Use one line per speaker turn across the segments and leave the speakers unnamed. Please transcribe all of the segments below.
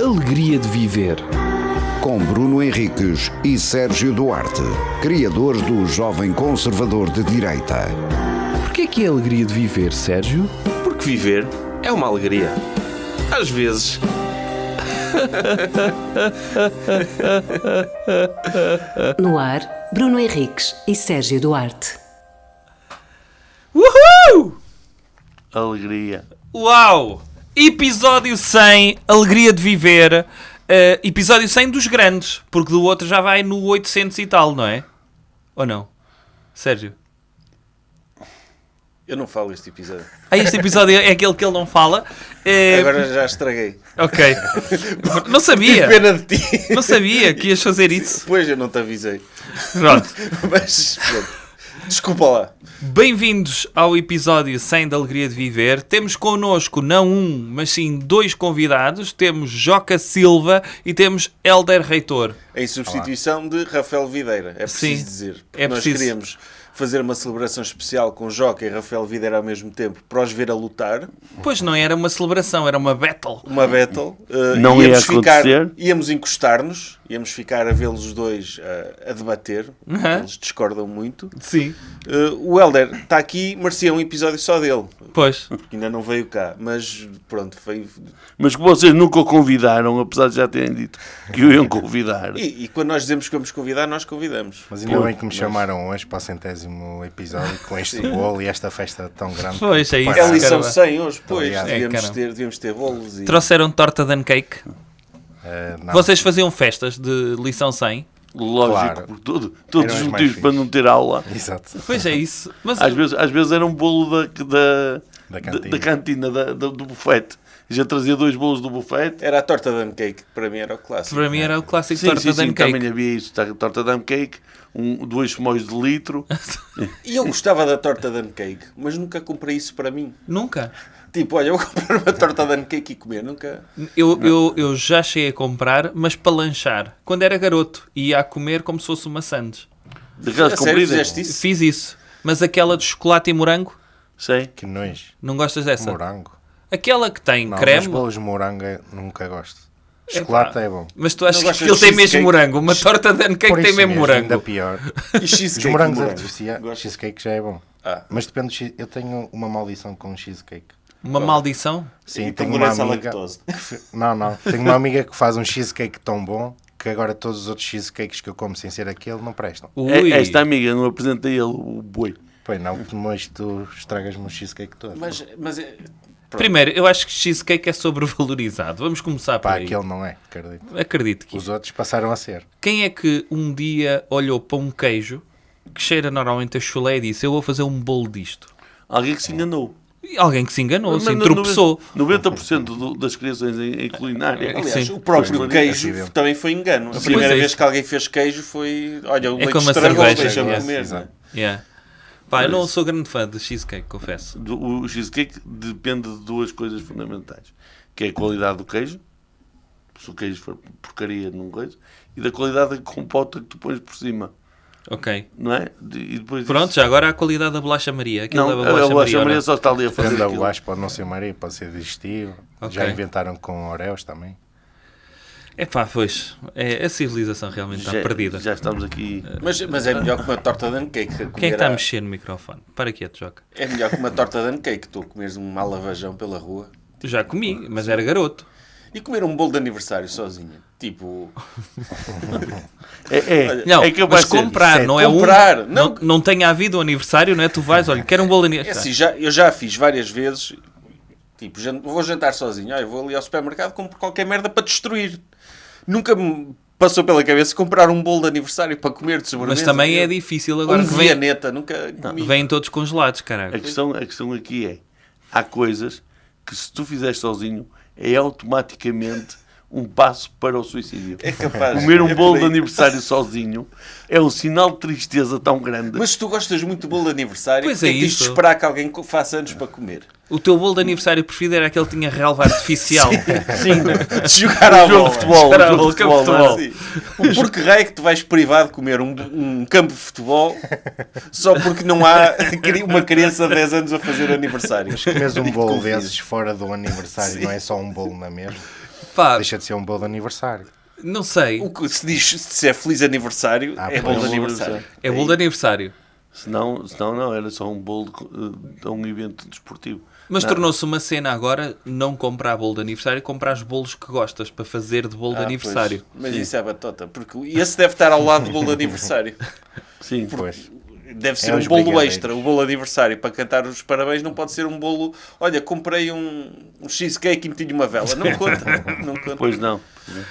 Alegria de Viver. Com Bruno Henriques e Sérgio Duarte, criadores do Jovem Conservador de Direita.
Porquê que é alegria de viver, Sérgio?
Porque viver é uma alegria. Às vezes.
No ar, Bruno Henriques e Sérgio Duarte.
Uhul!
Alegria.
Uau! Episódio 100, alegria de viver. Episódio 100 dos grandes, porque do outro já vai no 800 e tal, não é? Ou não? Sérgio?
Eu não falo este episódio.
Este episódio é aquele que ele não fala.
Agora já estraguei.
Ok. Não sabia.
Tive pena de ti.
Não sabia que ias fazer isso.
Pois, eu não te avisei.
Pronto.
Mas, pronto. Desculpa lá.
Bem-vindos ao episódio 100 da Alegria de Viver. Temos connosco não um, mas sim dois convidados. Temos Joca Silva e temos Hélder Reitor.
Em substituição de Rafael Videira. É preciso
Sim,
dizer.
é
Nós
preciso.
queríamos fazer uma celebração especial com Joca e Rafael Videira ao mesmo tempo para os ver a lutar.
Pois não era uma celebração, era uma battle.
Uma battle.
Não ia acontecer.
Íamos encostar-nos. Íamos ficar a vê-los os dois a debater. Eles discordam muito.
Sim.
O Hélder está aqui, merecia um episódio só dele.
Pois.
Ainda não veio cá, mas pronto, foi...
Mas que vocês nunca o convidaram, apesar de já terem dito que o iam convidar.
E quando nós dizemos que vamos convidar, nós convidamos.
Mas ainda bem que me chamaram hoje para o 100º episódio com este bolo e esta festa tão grande.
Pois, é isso.
É a lição
Caramba.
100 hoje, pois.
Obrigado.
Devíamos ter bolos e...
Trouxeram torta de cake.
Não,
Vocês faziam festas de lição 100?
Lógico,
Claro.
por todos
Eram
os
os mais
motivos para
fixes.
não ter aula.
Exato.
Pois é isso. Mas
Às vezes era um bolo
Da
da cantina, do bufete. Já trazia 2 bolos do bufete.
Era a torta de cake, que para mim era o clássico.
para mim era o clássico
Sim,
torta
sim,
de
sim,
cake.
também havia isso. Torta de cake, 2 fumóis de litro.
E eu gostava da torta de cake, mas nunca comprei isso para mim.
Nunca.
Tipo, olha, eu vou comprar uma torta de cake e comer, nunca...
Eu já cheguei a comprar, mas para lanchar. Quando era garoto, ia a comer como se fosse uma sandes.
Daquelas
A sério,
compridas.
fizeste isso?
Fiz isso. Mas aquela de chocolate e morango,
Sei.
Que nojo.
não gostas dessa?
Morango.
Aquela que tem
Não,
creme,
mas bolos de morango nunca gosto. Chocolate é bom.
mas tu achas
Não
que
gostas
ele tem
de
mesmo
cheesecake?
morango. Uma torta de cake
Por
tem
isso
mesmo morango.
ainda pior.
E
Os
cheesecake
morangos
de morango?
artificiais,
Gosto.
cheesecake já é bom.
Ah.
Mas depende do cheesecake. Eu tenho uma maldição com cheesecake.
Uma maldição?
Sim,
E
tenho uma
tolerância à
amiga...
lactose.
Não. Tenho uma amiga que faz um cheesecake tão bom que agora todos os outros cheesecakes que eu como sem ser aquele não prestam.
Ui.
Esta amiga não apresentei ele, o boi.
Pois não, mas tu estragas-me o cheesecake todo.
Mas
Primeiro, eu acho que cheesecake é sobrevalorizado. Vamos começar por
Pá,
aí.
aquele não é, acredito.
Acredito que
Os outros passaram a ser.
Quem é que um dia olhou para um queijo que cheira normalmente a chulé e disse: eu vou fazer um bolo disto?
Alguém que se enganou.
E alguém que se enganou, se
Mas
tropeçou.
90% das criações em culinária.
aliás,
Sim.
o próprio
Pois,
queijo
acidente.
também foi engano. A
Pois
primeira
é
vez
isso.
que alguém fez queijo foi... Olha, o leite
como a
estragou,
cerveja.
deixa-me
Yes,
comer.
exato.
Yeah. Pá, eu não sou grande fã de cheesecake, confesso.
O cheesecake depende de 2 coisas fundamentais. Que é a qualidade do queijo. Se o queijo for porcaria, não coisa. E da qualidade da compota que tu pões por cima.
Ok.
Não é? E depois
Pronto, já agora a qualidade da bolacha Maria. Aquilo
Não,
leva
a bolacha
Maria,
Maria
não?
só está ali a fazer
Depende da
aquilo.
bolacha, pode não ser Maria, pode ser digestivo.
Ok.
Já inventaram com Oreos também.
Epá, pois. A civilização realmente está perdida.
Já estamos aqui.
Mas é melhor que uma torta de cake.
Quem é que está a mexer no microfone? Para quieto, Joca.
É melhor que uma torta de cake. Tu comeres um malavajão pela rua.
Já comi, mas era garoto.
E comer um bolo de aniversário sozinho. Tipo...
Não,
é capaz
mas
de ser.
comprar, não é
comprar.
um... Não tenha havido o aniversário, não é? Tu vais, olha, quero um bolo de
É
aniversário.
assim, eu já fiz várias vezes. Tipo, vou jantar sozinho. Olha, vou ali ao supermercado, compro qualquer merda para destruir. Nunca me passou pela cabeça comprar um bolo de aniversário para comer de sobremesa.
Mas também é difícil agora
Um
que vem,
vianeta, nunca comi.
vêm todos congelados, caralho.
A questão aqui é: há coisas que se tu fizeres sozinho é automaticamente um passo para o suicídio.
É capaz.
Comer um
é
bolo
por
de
aí.
aniversário sozinho é um sinal de tristeza tão grande.
Mas se tu gostas muito do bolo de aniversário,
Pois
porque
é
é que tens de
isso.
esperar que alguém faça anos para comer?
O teu bolo de aniversário preferido era aquele que tinha relva artificial.
De jogar à
jogo
bola.
de futebol.
Jogar à
jogo
bola,
de futebol,
campo de
não é?
futebol.
Sim. Por que raio que tu vais privado de comer um campo de futebol só porque não há uma criança de 10 anos a fazer aniversário?
Mas comes um
Fico
bolo
confuso.
desses fora do aniversário, não é só um bolo na mesma.
Pá,
Deixa de ser um bolo de aniversário.
não sei.
O que se diz, se é feliz aniversário, é bolo de
pois.
aniversário.
É bolo de aniversário.
Senão não, era só um bolo de um evento desportivo.
Mas
Não.
tornou-se uma cena agora não comprar bolo de aniversário, comprar os bolos que gostas para fazer de bolo de aniversário.
Pois. Mas isso é batota, porque esse deve estar ao lado do bolo de aniversário.
Sim,
Pois.
Deve ser
os
um bolo
brigadeiros.
extra. O bolo de aniversário para cantar os parabéns não pode ser um bolo. Olha, comprei um cheesecake e meti-lhe uma vela. Não conta. Não conta.
pois não.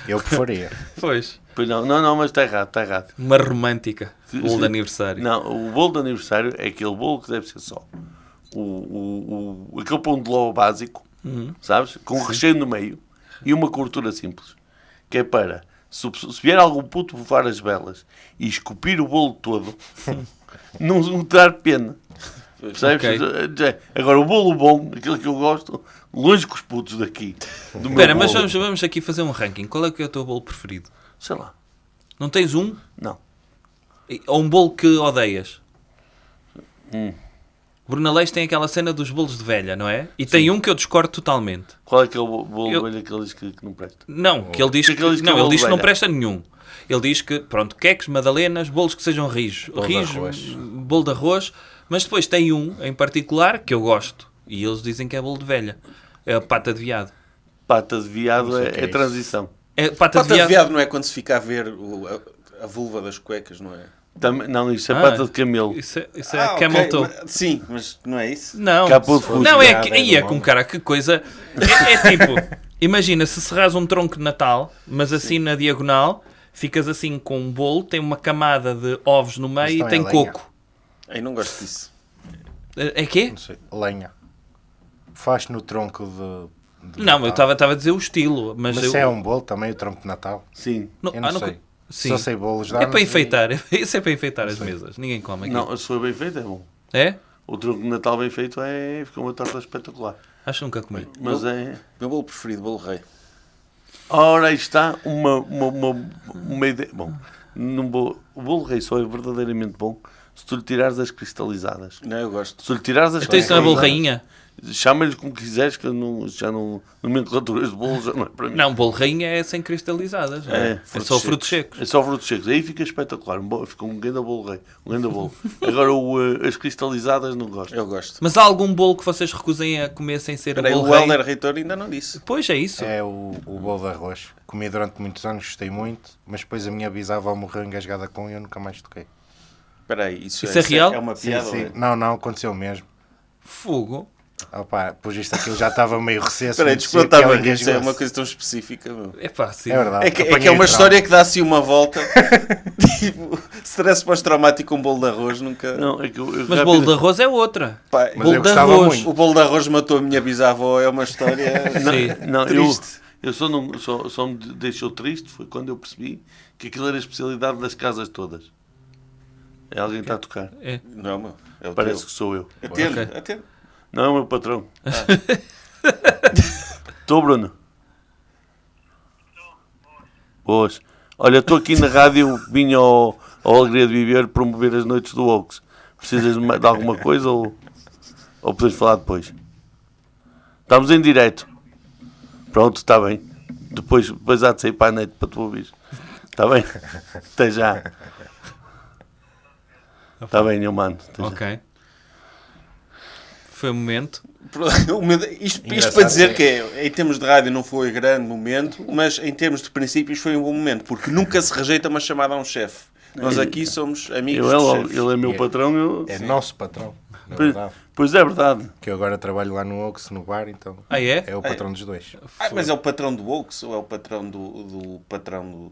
Eu preferia.
Pois.
Pois não, mas está errado.
Uma romântica. Bolo de aniversário.
Não, o bolo de aniversário é aquele bolo que deve ser só aquele pão de ló básico, sabes? Com recheio no meio e uma cobertura simples. Que é para, se vier algum puto bufar as velas e esculpir o bolo todo, não dar pena. Percebes?
Ok.
Agora, o bolo bom, aquele que eu gosto, longe com os putos daqui. Do meu
Espera, mas
bolo.
vamos aqui fazer um ranking. Qual é que é o teu bolo preferido?
Sei lá.
Não tens um?
Não.
Ou um bolo que odeias? Bruna Leix tem aquela cena dos bolos de velha, não é? E tem um que eu discordo totalmente.
Qual é que é o bolo
Eu-
velho que ele diz que não presta?
Não, que ele diz
Que
que,
ele diz que é
não, ele
bolo
diz que não
velha.
presta nenhum. Ele diz que, pronto, queques, madalenas, bolos que sejam rijos.
Bolo de
Rijos,
arroz.
bolo de arroz. Mas depois tem um, em particular, que eu gosto. E eles dizem que é bolo de velha. É a pata de viado.
Pata de viado
Não sei o que é
é
isso.
transição.
É pata,
Pata de viado não é quando se fica a ver a vulva das cuecas, não é?
Não, isso é
Ah,
pata de camelo.
Isso é
ok,
camel toe.
Sim, mas não é isso?
Não,
Capô de
não é,
fusca.
que, aí é com cara, que coisa. É tipo, imagina se serras um tronco de Natal, mas assim na diagonal, ficas assim com um bolo, tem uma camada de ovos no meio e
então é
tem
lenha.
coco.
Eu não gosto disso.
É quê?
Não sei. Lenha. Faz no tronco de
Não, eu
Natal.
estava a dizer o estilo, mas,
Mas
eu,
se é um bolo também, o tronco de Natal.
Sim.
não,
Eu não
não-
sei.
Sim.
Só sei bolos de
É para
anos
enfeitar, isso é para enfeitar as mesas. Ninguém come aqui.
Não, se for bem feito é bom.
É?
O tronco de Natal bem feito fica uma torta espetacular.
Acho que nunca comi.
Mas é...
Meu bolo preferido, bolo rei.
Ora, aí está uma ideia... Bom, o bolo rei só é verdadeiramente bom se tu lhe tirares as cristalizadas.
Não, eu gosto.
Se tu lhe tirares as
Então isso não é bolo
cristalizadas...
rainha?
Chama-lhe como quiseres, que eu não, já não... Nomenclaturas de bolo já não é para mim.
Não, bolo rainha é sem cristalizadas.
É,
É só frutos secos.
É só frutos secos. Aí fica espetacular. Fica um grande bolo rei. Um grande bolo. Agora, as cristalizadas não gosto.
Eu gosto.
Mas há algum bolo que vocês recusem a comer sem ser
Peraí,
o
o
bolo rei?
Helder Reitor ainda não disse.
Pois é isso.
É o bolo de arroz. Comi durante muitos anos, gostei muito, mas depois a minha bisavó morreu engasgada com e eu nunca mais toquei.
Espera aí, isso
é real?
É uma
Sim,
piada?
sim.
ou é?
Não, aconteceu mesmo.
Fogo.
Opa, pois isto aquilo já estava meio recesso.
Espera aí,
muito seco,
despertava.
ela
Isso é
engasgou-se.
uma coisa tão específica, meu.
É fácil.
É verdade.
É que é
Apanhei
uma
trauma.
história que dá assim uma volta. Tipo, se tivesse pós-traumático com um bolo de arroz, nunca.
Não, é que
Mas bolo de arroz é outra.
Pá,
Mas
Bolo
eu
de
gostava
arroz.
muito.
o bolo de arroz matou a minha bisavó, é uma história.
Sim.
Não,
Triste.
eu só me deixou triste foi quando eu percebi que aquilo era a especialidade das casas todas. É alguém que está a tocar.
É.
Não, meu. É o
Parece
teu.
que sou eu.
Atende,
Ok.
atende.
Não é o meu patrão. Estou, Bruno. Boas. Olha, estou aqui na rádio, vim ao Alegria de Viver promover as noites do Oaks. Precisas de alguma coisa ou podes falar depois? Estamos em direto. Pronto, está bem. Depois há de sair para a net para tu ouvir. Está bem? Até já. Está bem, eu mando. Até já.
Ok. Foi um momento.
Isto
Engraçado
para dizer
é-
que em termos de rádio não foi grande momento, mas em termos de princípios foi um bom momento, porque nunca se rejeita uma chamada a um chefe. Nós aqui somos amigos dos chefes.
Ele é meu patrão.
É nosso patrão, na
Pois,
verdade.
pois é verdade.
Que eu agora trabalho lá no Ox, no bar, então
Ah, é?
é o patrão dos dois.
Mas é o patrão do Oaks ou é o patrão do patrão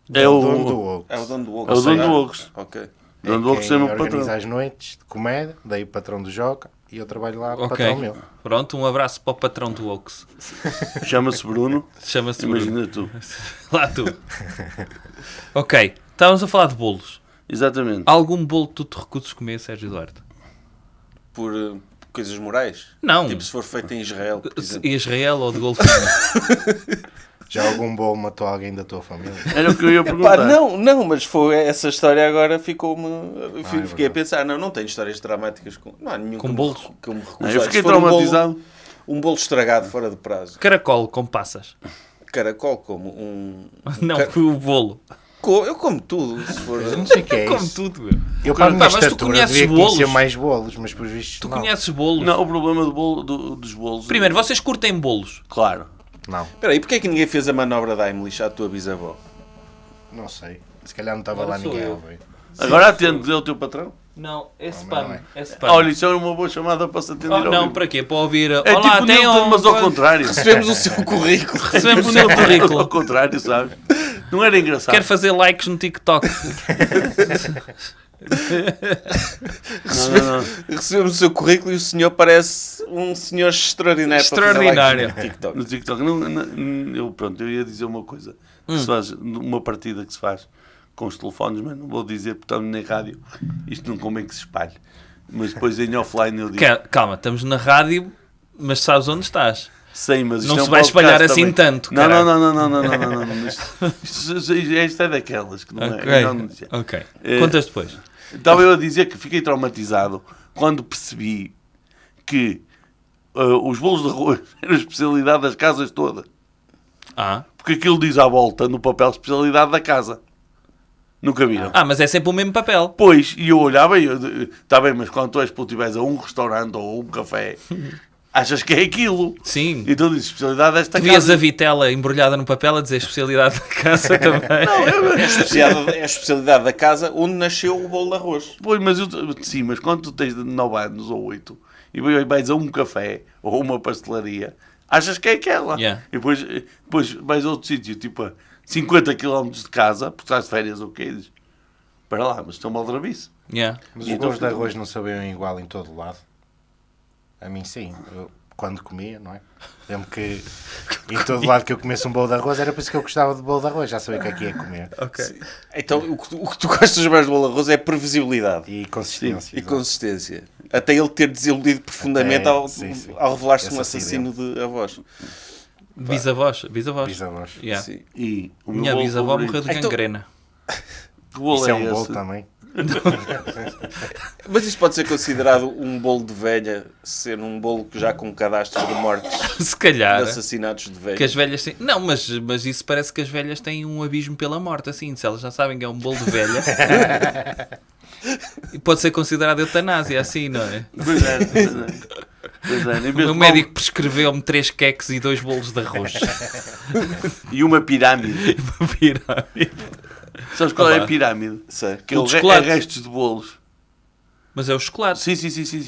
do...
É
o
o
dono do Ox.
É o dono do Oaks.
É o dono do
Ah,
Oaks.
Ok.
dono do Oaks é
quem
meu patrão.
organiza as noites de comédia, daí o patrão do Joca e eu trabalho lá,
Ok.
patrão meu.
Pronto, um abraço para o patrão do Oaks.
Chama-se Bruno.
Chama-se Bruno.
Imagina tu.
Lá tu. Ok, estávamos a falar de bolos.
Exatamente.
Algum bolo que tu te recuses comer, Sérgio Duarte?
Por coisas morais?
Não.
Tipo se for feito em Israel, por exemplo.
Israel ou de golfinho?
Já algum bolo matou alguém da tua família?
Era o que eu ia
Pá,
perguntar.
não, mas foi essa história agora ficou-me... Fiquei a
verdade.
pensar, não tenho histórias dramáticas com... Não há nenhum
Com
que
bolos?
que eu me recuso.
Não, eu
Olha,
fiquei
se for
traumatizado.
Um bolo estragado fora de prazo.
Caracol com passas.
caracol como um...
Não, o bolo.
Eu como tudo, se for...
Eu não sei o que é
Como
isso.
tudo, meu.
Eu para a minha
Pá, mas tu
estatura
conheces
devia conhecer
bolos?
mais bolos, mas por vistos
Tu
não.
conheces bolos?
Não, o problema dos bolos...
Primeiro, vocês curtem bolos?
Claro.
Não,
Espera aí, porquê é que ninguém fez a manobra da Emily à tua bisavó?
não sei. Se calhar não estava
Agora
lá
sou
ninguém
eu.
a ouvir.
Agora atende dizer o teu patrão.
Não, é
mas
spam.
não é.
É spam.
Olha, isso é uma boa chamada para se atender
Oh,
ao
não,
vivo.
para quê? Para ouvir...
É
Olá,
tipo
tem
neutro, mas ao contrário.
Recebemos o seu currículo.
Recebemos o meu currículo.
Ao contrário, sabe? Não era engraçado.
Quero fazer likes no TikTok.
Não.
Recebemos o seu currículo e o senhor parece um senhor extraordinário.
Extraordinário.
Para fazer likes no TikTok.
No TikTok. Eu ia dizer uma coisa. Que se faz, uma partida que se faz com os telefones, mas não vou dizer porque estamos na rádio. Isto não convém que se espalhe. Mas depois em offline eu digo.
Calma, estamos na rádio, mas sabes onde estás?
Sei, mas isto
Não
é
se
um
vai
podcast
espalhar assim
também.
tanto,
Não.
caralho.
Isto é daquelas que não é.
Ok,
Não dizer.
ok.
Eh,
Contas depois.
Estava eu a dizer que fiquei traumatizado quando percebi que os bolos de arroz eram a especialidade das casas todas. Porque aquilo diz à volta no papel especialidade da casa. Nunca viram?
Mas é sempre o mesmo papel.
Pois, e eu olhava e está bem, mas quando tu és por tiveres a um restaurante ou um café, achas que é aquilo.
Sim.
Então diz especialidade desta
Tu vias
casa.
a vitela embrulhada no papel a dizer especialidade da casa também.
É a especialidade da casa onde nasceu o bolo de arroz.
Pois, sim, mas quando tu tens 9 anos ou 8 e vais a um café ou uma pastelaria, achas que é aquela.
Yeah.
E depois vais a outro sítio, tipo a 50 km de casa, porque estás de férias ou o quê? Dizes, para lá, mas estão mal drabice.
Yeah.
Mas os bolos de arroz não sabiam igual em todo lado? A mim sim. Eu, quando comia, não é? Lembro que em todo lado que eu comesse um bolo de arroz era por isso que eu gostava de bolo de arroz. Já sabia o que é que ia comer.
Ok.
Então o que tu gostas mais do bolo de arroz é previsibilidade
E consistência.
e
exato.
consistência. Até ele ter desiludido profundamente
Sim.
ao revelar-se
Esse
um assassino de avós.
Bisavós.
Bisavós.
Yeah.
Sim.
E o meu
Minha
bolo
bisavó
favorito-
morreu de
Então-
gangrena.
Que bolo
Isso é um
esse?
bolo também.
Mas isso pode ser considerado um bolo de velha, ser um bolo que já com cadastros de mortes,
Se calhar.
de assassinatos de velha.
Que as velhas têm... Não, mas isso parece que as velhas têm um abismo pela morte, assim. Se elas já sabem que é um bolo de velha... E pode ser considerado eutanásia, assim, não é?
Pois é. Pois é. Em
O
vez
meu
de
médico prescreveu-me 3 queques e 2 bolos de arroz.
E uma pirâmide.
Uma pirâmide.
Sabes qual é
Opa.
a pirâmide?
Sei.
Que
O
é
de chocolate.
restos de bolos.
Mas é o chocolate.
Sim.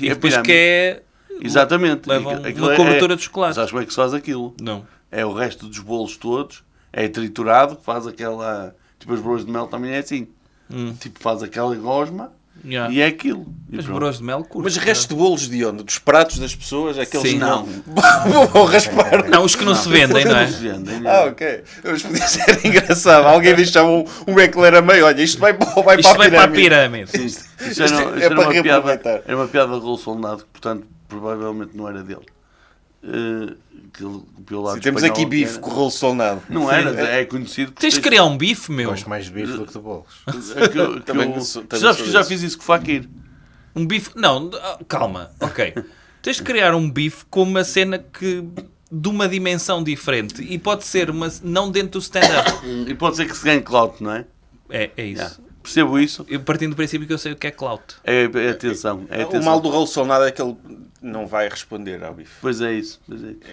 E
a
depois
pirâmide.
que é...
Exatamente.
Levam
Aquilo
uma cobertura de chocolate.
Sabes como é que se faz aquilo?
Não.
É o resto dos bolos todos, é triturado, faz aquela... Tipo, os bolos de mel também é assim. Tipo, faz aquela gosma
Yeah.
e é aquilo. E
Mas
pronto.
broas de mel curto.
Mas resto de bolos de onde? Dos pratos das pessoas? Aqueles
Sim.
Não.
Vou raspar.
Não, os que não se vendem, não é?
se vendem, não.
Ah, ok. Mas podia ser engraçado. Alguém deixava um eclair a meio. Olha, isto vai para
Isto
a
vai para a
pirâmide.
pirâmide.
Isso
é
era
para
uma piada,
reaproveitar.
era uma piada de Raul Solnado, que portanto provavelmente não era dele. Que ele copiou lá
Sim,
do
temos
espanhol,
aqui bife
que
com rolo solnado.
não era, é conhecido que
Tens de criar um bife, meu.
Gosto mais de bife do que de bolos.
Também
eu,
sou
sabes que já
desse.
fiz isso com o Fakir.
Um bife... Não, calma. Ok. Tens de criar um bife com uma cena que... de uma dimensão diferente. E pode ser uma... não dentro do stand-up.
E pode ser que se ganhe clout, não é?
É isso.
Yeah. Percebo isso.
Eu partindo do princípio que eu sei o que é clout.
É atenção. É
O
atenção.
mal do rolo solnado é que ele não vai responder ao bife.
Pois é isso.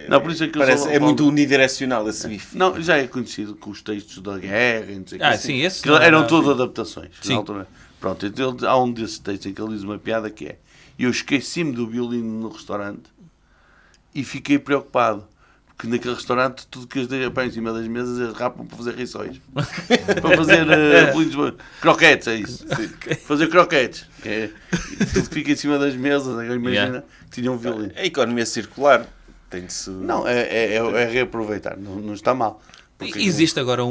Não, por isso é que eu
Parece,
só
é
falo-
muito unidirecional esse bife.
Não, já é conhecido com os textos da guerra e não sei o quê.
Sim, esse...
Que
não é
eram
nada.
todas adaptações.
Sim.
Na altura. Pronto, então há um desses textos em que ele diz uma piada que é: eu esqueci-me do violino no restaurante e fiquei preocupado. Porque naquele restaurante tudo que eles põem em cima das mesas eles rapam para fazer rissóis. Para fazer croquetes, é isso. Fazer croquetes. É, tudo que fica em cima das mesas, imagina
Yeah.
que tinha um violino.
A economia circular tem de se...
Não, é reaproveitar, não está mal. Porque
Existe agora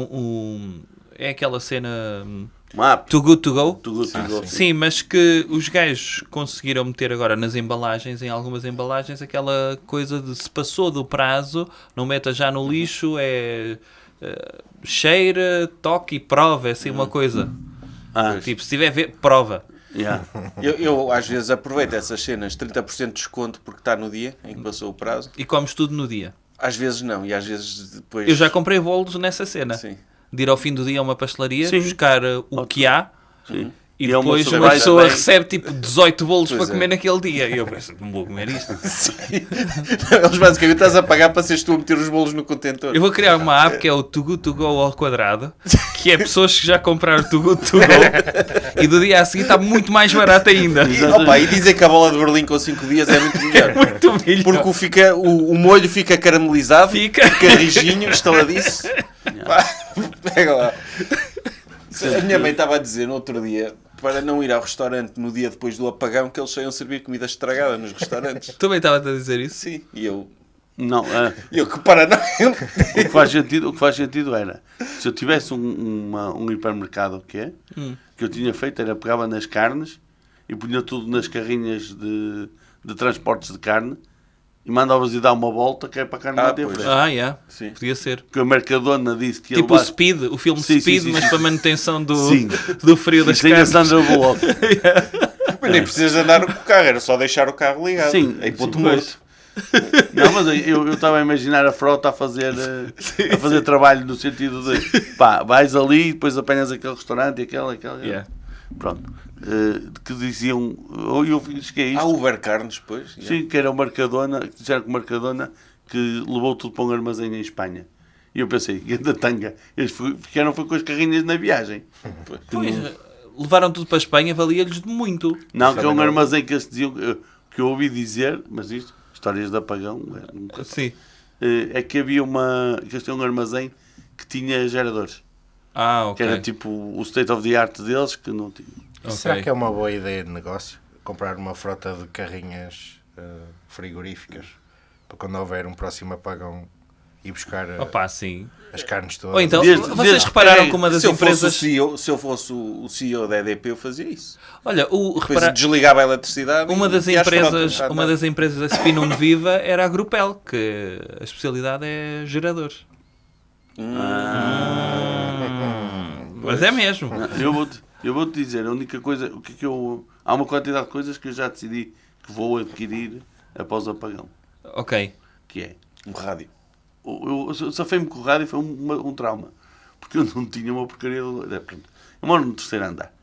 é aquela cena...
uma app,
Too Good To Go?
tudo igual.
Sim, mas que os gajos conseguiram meter agora nas embalagens, em algumas embalagens, aquela coisa de se passou do prazo, não meta já no lixo, cheira, toque e prova, é assim uma coisa. Tipo, se tiver prova.
Yeah.
Eu às vezes aproveito essas cenas, 30% de desconto porque está no dia em que passou o prazo.
E comes tudo no dia.
Às vezes não, e às vezes depois...
Eu já comprei bolos nessa cena.
Sim.
De ir ao fim do dia a uma pastelaria,
Sim.
buscar o que há,
Sim.
e
é
depois uma
surpresa
pessoa
bem-
recebe tipo 18 bolos
Pois
para
é.
comer naquele dia. E eu penso, não vou comer isto.
Eles basicamente estás a pagar para seres tu a meter os bolos no contentor.
Eu vou criar uma app que é o Too Good To Go ao quadrado, que é pessoas que já compraram Too Good To Go e do dia a seguir está muito mais barato ainda.
E dizer que a bola de Berlim com 5 dias é muito melhor.
Muito melhor.
Porque o molho fica caramelizado,
Fica.
rijinho, estaladiço. Pá, pega lá. A minha mãe estava a dizer no outro dia para não ir ao restaurante no dia depois do apagão que eles saiam servir comida estragada nos restaurantes.
Também estava-te a dizer isso?
Sim, e eu
Não,
que para não.
o que faz sentido era, se eu tivesse um hipermercado que eu tinha feito era pegava nas carnes e punha tudo nas carrinhas de transportes de carne e mandava-os ir dar uma volta que é para a carne manter
pois.
fresca.
Yeah.
Sim.
Podia ser.
Porque a Mercadona disse que
Tipo o Speed, o filme
Sim,
Speed,
sim,
mas
sim.
para manutenção
Sim.
do frio das
sem a
carnes.
Sandra Bullock.
Mas nem precisas andar com o carro, era só deixar o carro ligado.
Sim,
Aí ponto
sim,
morto.
Não, mas eu estava a imaginar a frota a fazer trabalho no sentido de pá, vais ali e depois apanhas aquele restaurante e aquele.
Yeah.
Pronto. Que diziam, eu cheguei a isto.
Há Uber Carnes, pois.
Sim, que era o Mercadona, que disseram que o Mercadona que levou tudo para um armazém em Espanha. E eu pensei, da tanga, eles ficaram foi com as carrinhas na viagem.
Pois, levaram tudo para a Espanha, valia-lhes muito.
Não, que é um armazém que eles diziam, que eu ouvi dizer, mas isto, histórias de apagão, nunca.
Sim.
É que havia que eles tinham um armazém que tinha geradores.
Ah,
Que
ok.
era tipo o state of the art deles, que não tinha.
Será
Ok.
que é uma boa ideia de negócio? Comprar uma frota de carrinhas frigoríficas para quando houver um próximo apagão e buscar
Opa, sim.
as carnes todas.
Ou então,
Desde-
vocês
desde
repararam
que-
que uma das
Se eu, fosse
empresas...
se eu fosse o CEO da EDP, eu fazia isso.
Olha,
Depois desligava a eletricidade.
uma das
e às
empresas,
frotas, já
uma
andava.
das empresas a Spinum Viva era a Grupel, que a especialidade é geradores. Mas é mesmo.
Eu vou-te dizer, a única coisa, o que é que eu... Há uma quantidade de coisas que eu já decidi que vou adquirir após o apagão.
Ok.
Que é...
Um rádio.
Eu safei-me com o rádio e foi um trauma. Porque eu não tinha uma porcaria... Eu moro no terceiro andar.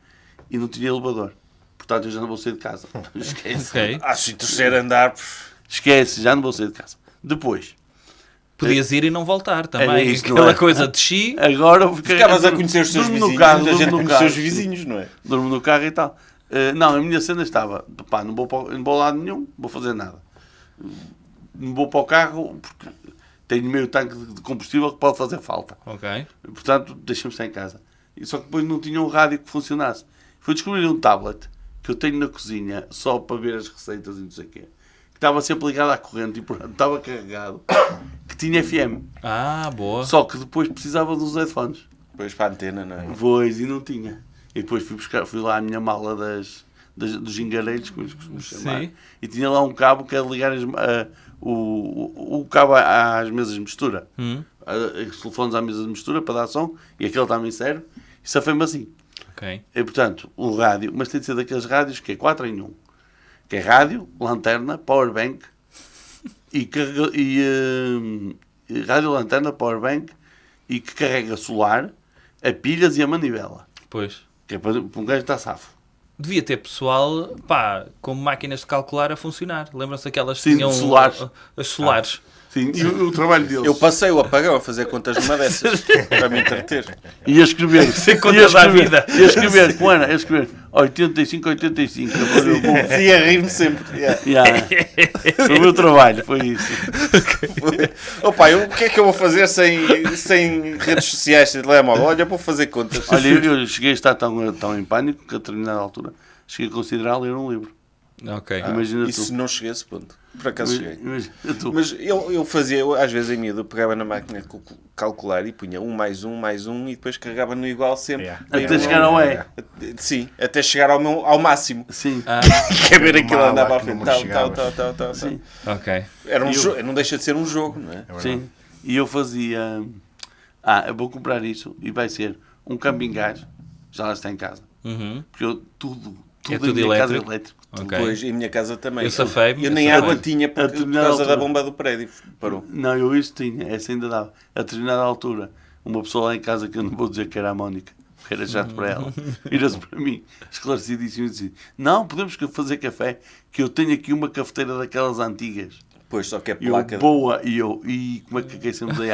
E não tinha elevador. Portanto, eu já não vou sair de casa. Esquece.
Ok.
Se terceiro andar...
Esquece, já não vou sair de casa. Depois,
Podias ir e não voltar também.
Era isto, não
Aquela
é?
coisa de chi.
agora eu fiquei...
Ficavas a conhecer os teus
durmo
vizinhos.
no carro,
Muita gente
durmo no
conhece os
carro,
vizinhos, não é?
Durmo no carro e tal. Não, a minha cena estava... Pá, não vou a lado nenhum, vou fazer nada. Não vou para o carro porque tenho meio tanque de combustível que pode fazer falta.
Ok.
Portanto, deixa-me estar em casa. E só que depois não tinha um rádio que funcionasse. Fui descobrir um tablet que eu tenho na cozinha só para ver as receitas e não sei o quê. Que estava sempre ligado à corrente e portanto estava carregado. Que tinha FM.
Ah, boa.
Só que depois precisava dos headphones.
Depois para a antena, não é?
Pois, e não tinha. E depois fui lá à minha mala dos gingareiros, como eles costumam chamar.
Sim.
E tinha lá um cabo que é de ligar o cabo às mesas de mistura. Os telefones à mesa de mistura para dar som. E aquele também serve. E safei-me assim.
Ok.
E, portanto, o rádio, mas tem de ser daqueles rádios que é 4 em 1. Que é rádio, lanterna, powerbank e rádio, lanterna, powerbank e que carrega solar, a pilhas e a manivela.
Pois.
Que é para um gajo estar safo.
Devia ter pessoal, pá, com máquinas de calcular a funcionar. Lembram-se aquelas que
Sim,
tinham
solares.
As solares.
Sim, e o trabalho deles.
Eu passei o apagão a fazer contas numa dessas para me entreter.
E a escrever.
Sem contas à vida.
E a escrever, como era? A escrever 85.
Ia rir-me sempre. Yeah.
Foi o meu trabalho, foi isso.
Opa, o que é que eu vou fazer sem redes sociais, sem telemóvel? Olha, vou fazer contas.
Olha, eu cheguei a estar tão em pânico que a determinada altura cheguei a considerar ler um livro.
Ok.
Imagina
Isso
tu.
não cheguei a esse ponto. Por acaso cheguei.
Imagina tu.
Mas eu fazia, às vezes em miúdo, eu pegava na máquina de calcular e punha 1 mais 1 mais 1 e depois carregava no igual sempre.
Yeah.
Bem,
Até chegar ao E.
Sim, até chegar ao máximo.
Sim.
Quer ver aquilo
Mal,
andar para a
que
frente.
número
Tal.
Sim.
Ok.
Era um jogo, não deixa de ser um jogo, não é?
Sim. E eu fazia... eu vou comprar isso e vai ser um camping gás. Já lá está em casa.
Uhum.
Porque eu tudo
É
em
tudo
minha casa é
elétrico.
elétrico.
Ok.
Depois, em minha casa também.
Eu safei-me,
Eu nem
eu
água
safei-me.
tinha
A
por
determinada
causa da
altura.
bomba do prédio. Parou.
Não, eu isso tinha, essa ainda dava. A determinada altura, uma pessoa lá em casa, que eu não vou dizer que era a Mónica, porque era chato para ela, vira-se para mim, esclarecidíssimo, e disse: não, podemos fazer café, que eu tenho aqui uma cafeteira daquelas antigas.
Pois, só que é
E eu,
placa.
boa, e como é que aquecemos aí?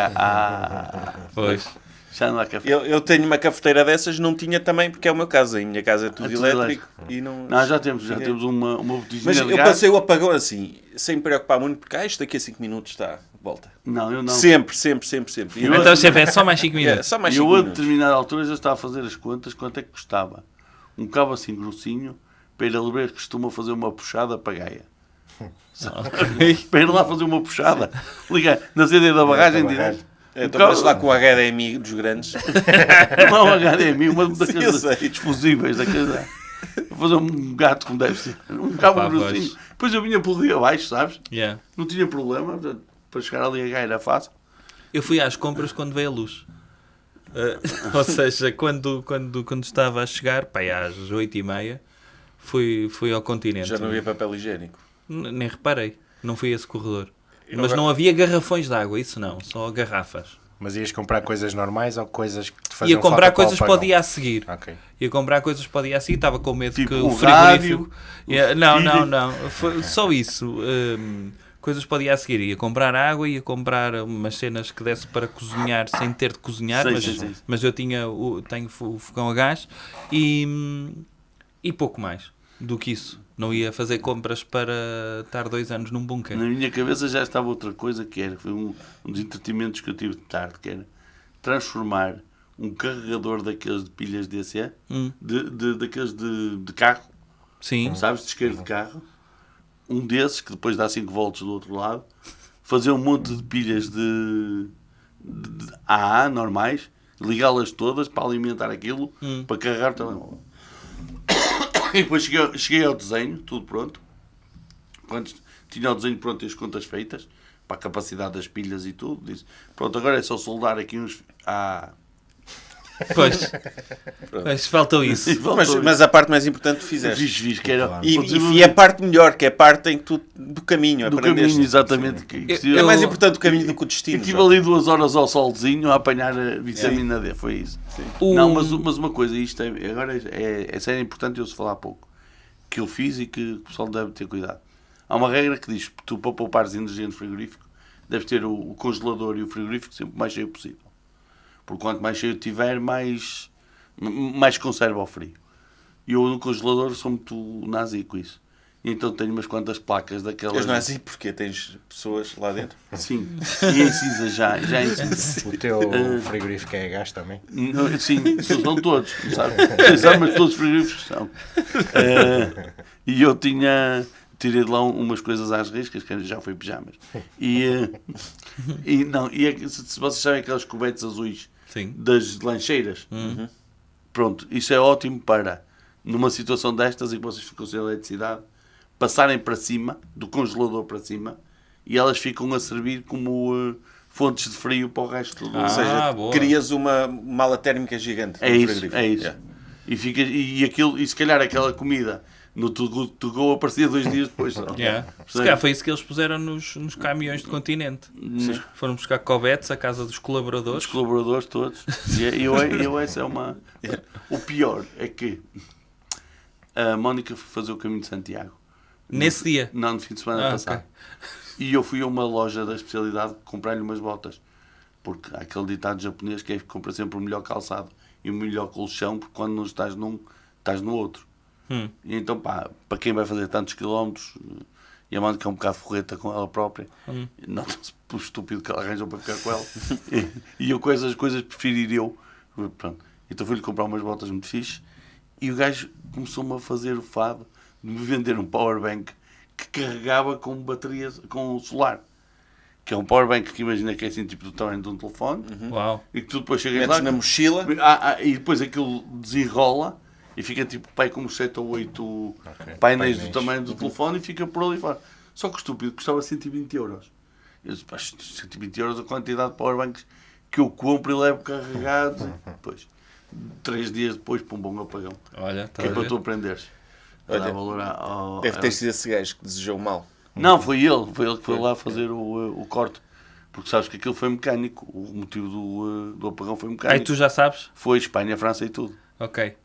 Pois.
Já não há café.
Eu tenho uma cafeteira dessas, não tinha também, porque é o meu caso. Em minha casa é tudo
É tudo
elétrico. E não...
Não, já temos uma botijinha
Mas
de
eu
gás.
passei o apagão assim, sem me preocupar muito, porque isto daqui a 5 minutos está, volta.
Não, eu não.
Sempre. E
Eu-
Então sempre é só mais 5
é,
minutos.
só mais
E
5
eu, a
minutos.
determinada altura, já estava a fazer as contas, quanto é que custava um cabo assim grossinho para ir a Lebreiro, que costuma fazer uma puxada para Gaia. Para ir lá fazer uma puxada. Liga na CD da barragem direto.
Então vais lá com o HDMI dos grandes.
Não, um HDMI, uma
eu
daqueles
sei.
explosíveis, daqueles. Fazer um gato como deve ser. Um cabo
Pá,
grossinho.
pois.
Depois eu vinha pelo dia abaixo, sabes?
Yeah.
Não tinha problema. Portanto, para chegar ali a Gaia era fácil.
Eu fui às compras quando veio a luz. Ou seja, quando estava a chegar, pá, às 8h30, fui ao continente.
Já não havia papel higiênico.
Nem reparei. Não fui a esse corredor. Mas não havia garrafões de água, isso não. Só garrafas.
Mas ias comprar coisas normais ou coisas que te faziam
Ia comprar
falta para o
coisas para o
apagão?
dia a seguir.
Ok.
Ia comprar coisas para o dia a seguir. Estava com medo
Tipo
que
um
o frigorífico...
rádio,
Não. Foi só isso. Coisas para o dia a seguir. Ia comprar água, ia comprar umas cenas que desse para cozinhar sem ter de cozinhar.
Sim.
Mas eu tenho o fogão a gás e pouco mais do que isso. Não ia fazer compras para estar 2 anos num bunker.
Na minha cabeça já estava outra coisa que era. Foi um dos entretenimentos que eu tive de tarde, que era transformar um carregador daqueles de pilhas DC, daqueles de carro,
Sim.
sabes, de isqueiro de carro, um desses que depois dá 5 volts do outro lado, fazer um monte de pilhas de AA normais, ligá-las todas para alimentar aquilo, para carregar o telemóvel. E depois cheguei ao desenho, tudo pronto. Quando tinha o desenho pronto e as contas feitas, para a capacidade das pilhas e tudo, disse: pronto, agora é só soldar aqui uns...
Pois faltou isso.
Mas a parte mais importante tu fizeste.
Fiz, que era...
E a parte melhor, que é a parte em que tu, do caminho,
do
aprendeste.
caminho, exatamente.
É mais importante o caminho do que o destino.
Estive
já.
ali 2 horas ao solzinho a apanhar a vitamina D, foi isso. Não, mas uma coisa, isto agora é sério, importante eu-se falar pouco, que eu fiz e que o pessoal deve ter cuidado. Há uma regra que diz que tu, para poupares energia no frigorífico, deves ter o congelador e o frigorífico sempre o mais cheio possível. Porque quanto mais cheio tiver, mais conserva o frio. E eu no congelador sou muito nazi com isso. E então tenho umas quantas placas daquelas...
Mas não é assim porque tens pessoas lá dentro.
Sim, e em cinza já em cinza.
O teu frigorífico é a gás também?
Não, sim, são todos, sabe? Mas todos os frigoríficos são. E eu tirei de lá umas coisas às riscas, que já foi pijamas. E se vocês sabem aquelas cobetes azuis
Sim.
das lancheiras, pronto, isso é ótimo para, numa situação destas em que vocês ficam sem eletricidade, passarem para cima, do congelador para cima, e elas ficam a servir como fontes de frio para o resto do...
Ou seja,
boa.
crias uma mala térmica gigante.
É
no
isso,
frigorífico.
é isso.
Yeah.
E se calhar aquela comida no to go aparecia 2 dias depois. Só.
Yeah. Se calhar foi isso que eles puseram nos caminhões de continente. Foram buscar cobetes à casa dos colaboradores.
Os colaboradores todos. E essa é uma... O pior é que a Mónica foi fazer o caminho de Santiago.
Nesse dia.
Não, no fim de semana passado.
ok.
E eu fui a uma loja da especialidade comprar-lhe umas botas. Porque há aquele ditado japonês que é que compra sempre o melhor calçado e o melhor colchão, porque quando não estás num, estás no outro. E então, para quem vai fazer tantos quilómetros, e a Mónica é um bocado forreta com ela própria, nota-se pelo estúpido que ela arranjou para ficar com ela. E eu com essas coisas preferiria eu. Pronto. Então fui-lhe comprar umas botas muito fixe e o gajo começou-me a fazer o fado de me vender um powerbank que carregava com baterias, com solar. Que é um powerbank que imagina que é assim tipo do tamanho de um telefone.
Uau.
E que tu depois chegas
Metes
lá
na mochila.
e depois aquilo desenrola e fica tipo pai como 7 ou 8 painéis do tamanho do telefone e fica por ali fora. Só que o estúpido custava 120 euros. Eu disse, 120 euros a quantidade de powerbanks que eu compro e levo carregados. Depois, 3 dias depois, para um bom apagão.
Olha,
Que é para tu aprenderes.
Olha,
Dá valor ao...
Deve ter sido esse gajo que desejou mal.
Não, foi ele que foi lá fazer o corte. Porque sabes que aquilo foi mecânico. O motivo do apagão foi
Aí
mecânico.
tu já sabes?
Foi Espanha, França e tudo.
Ok.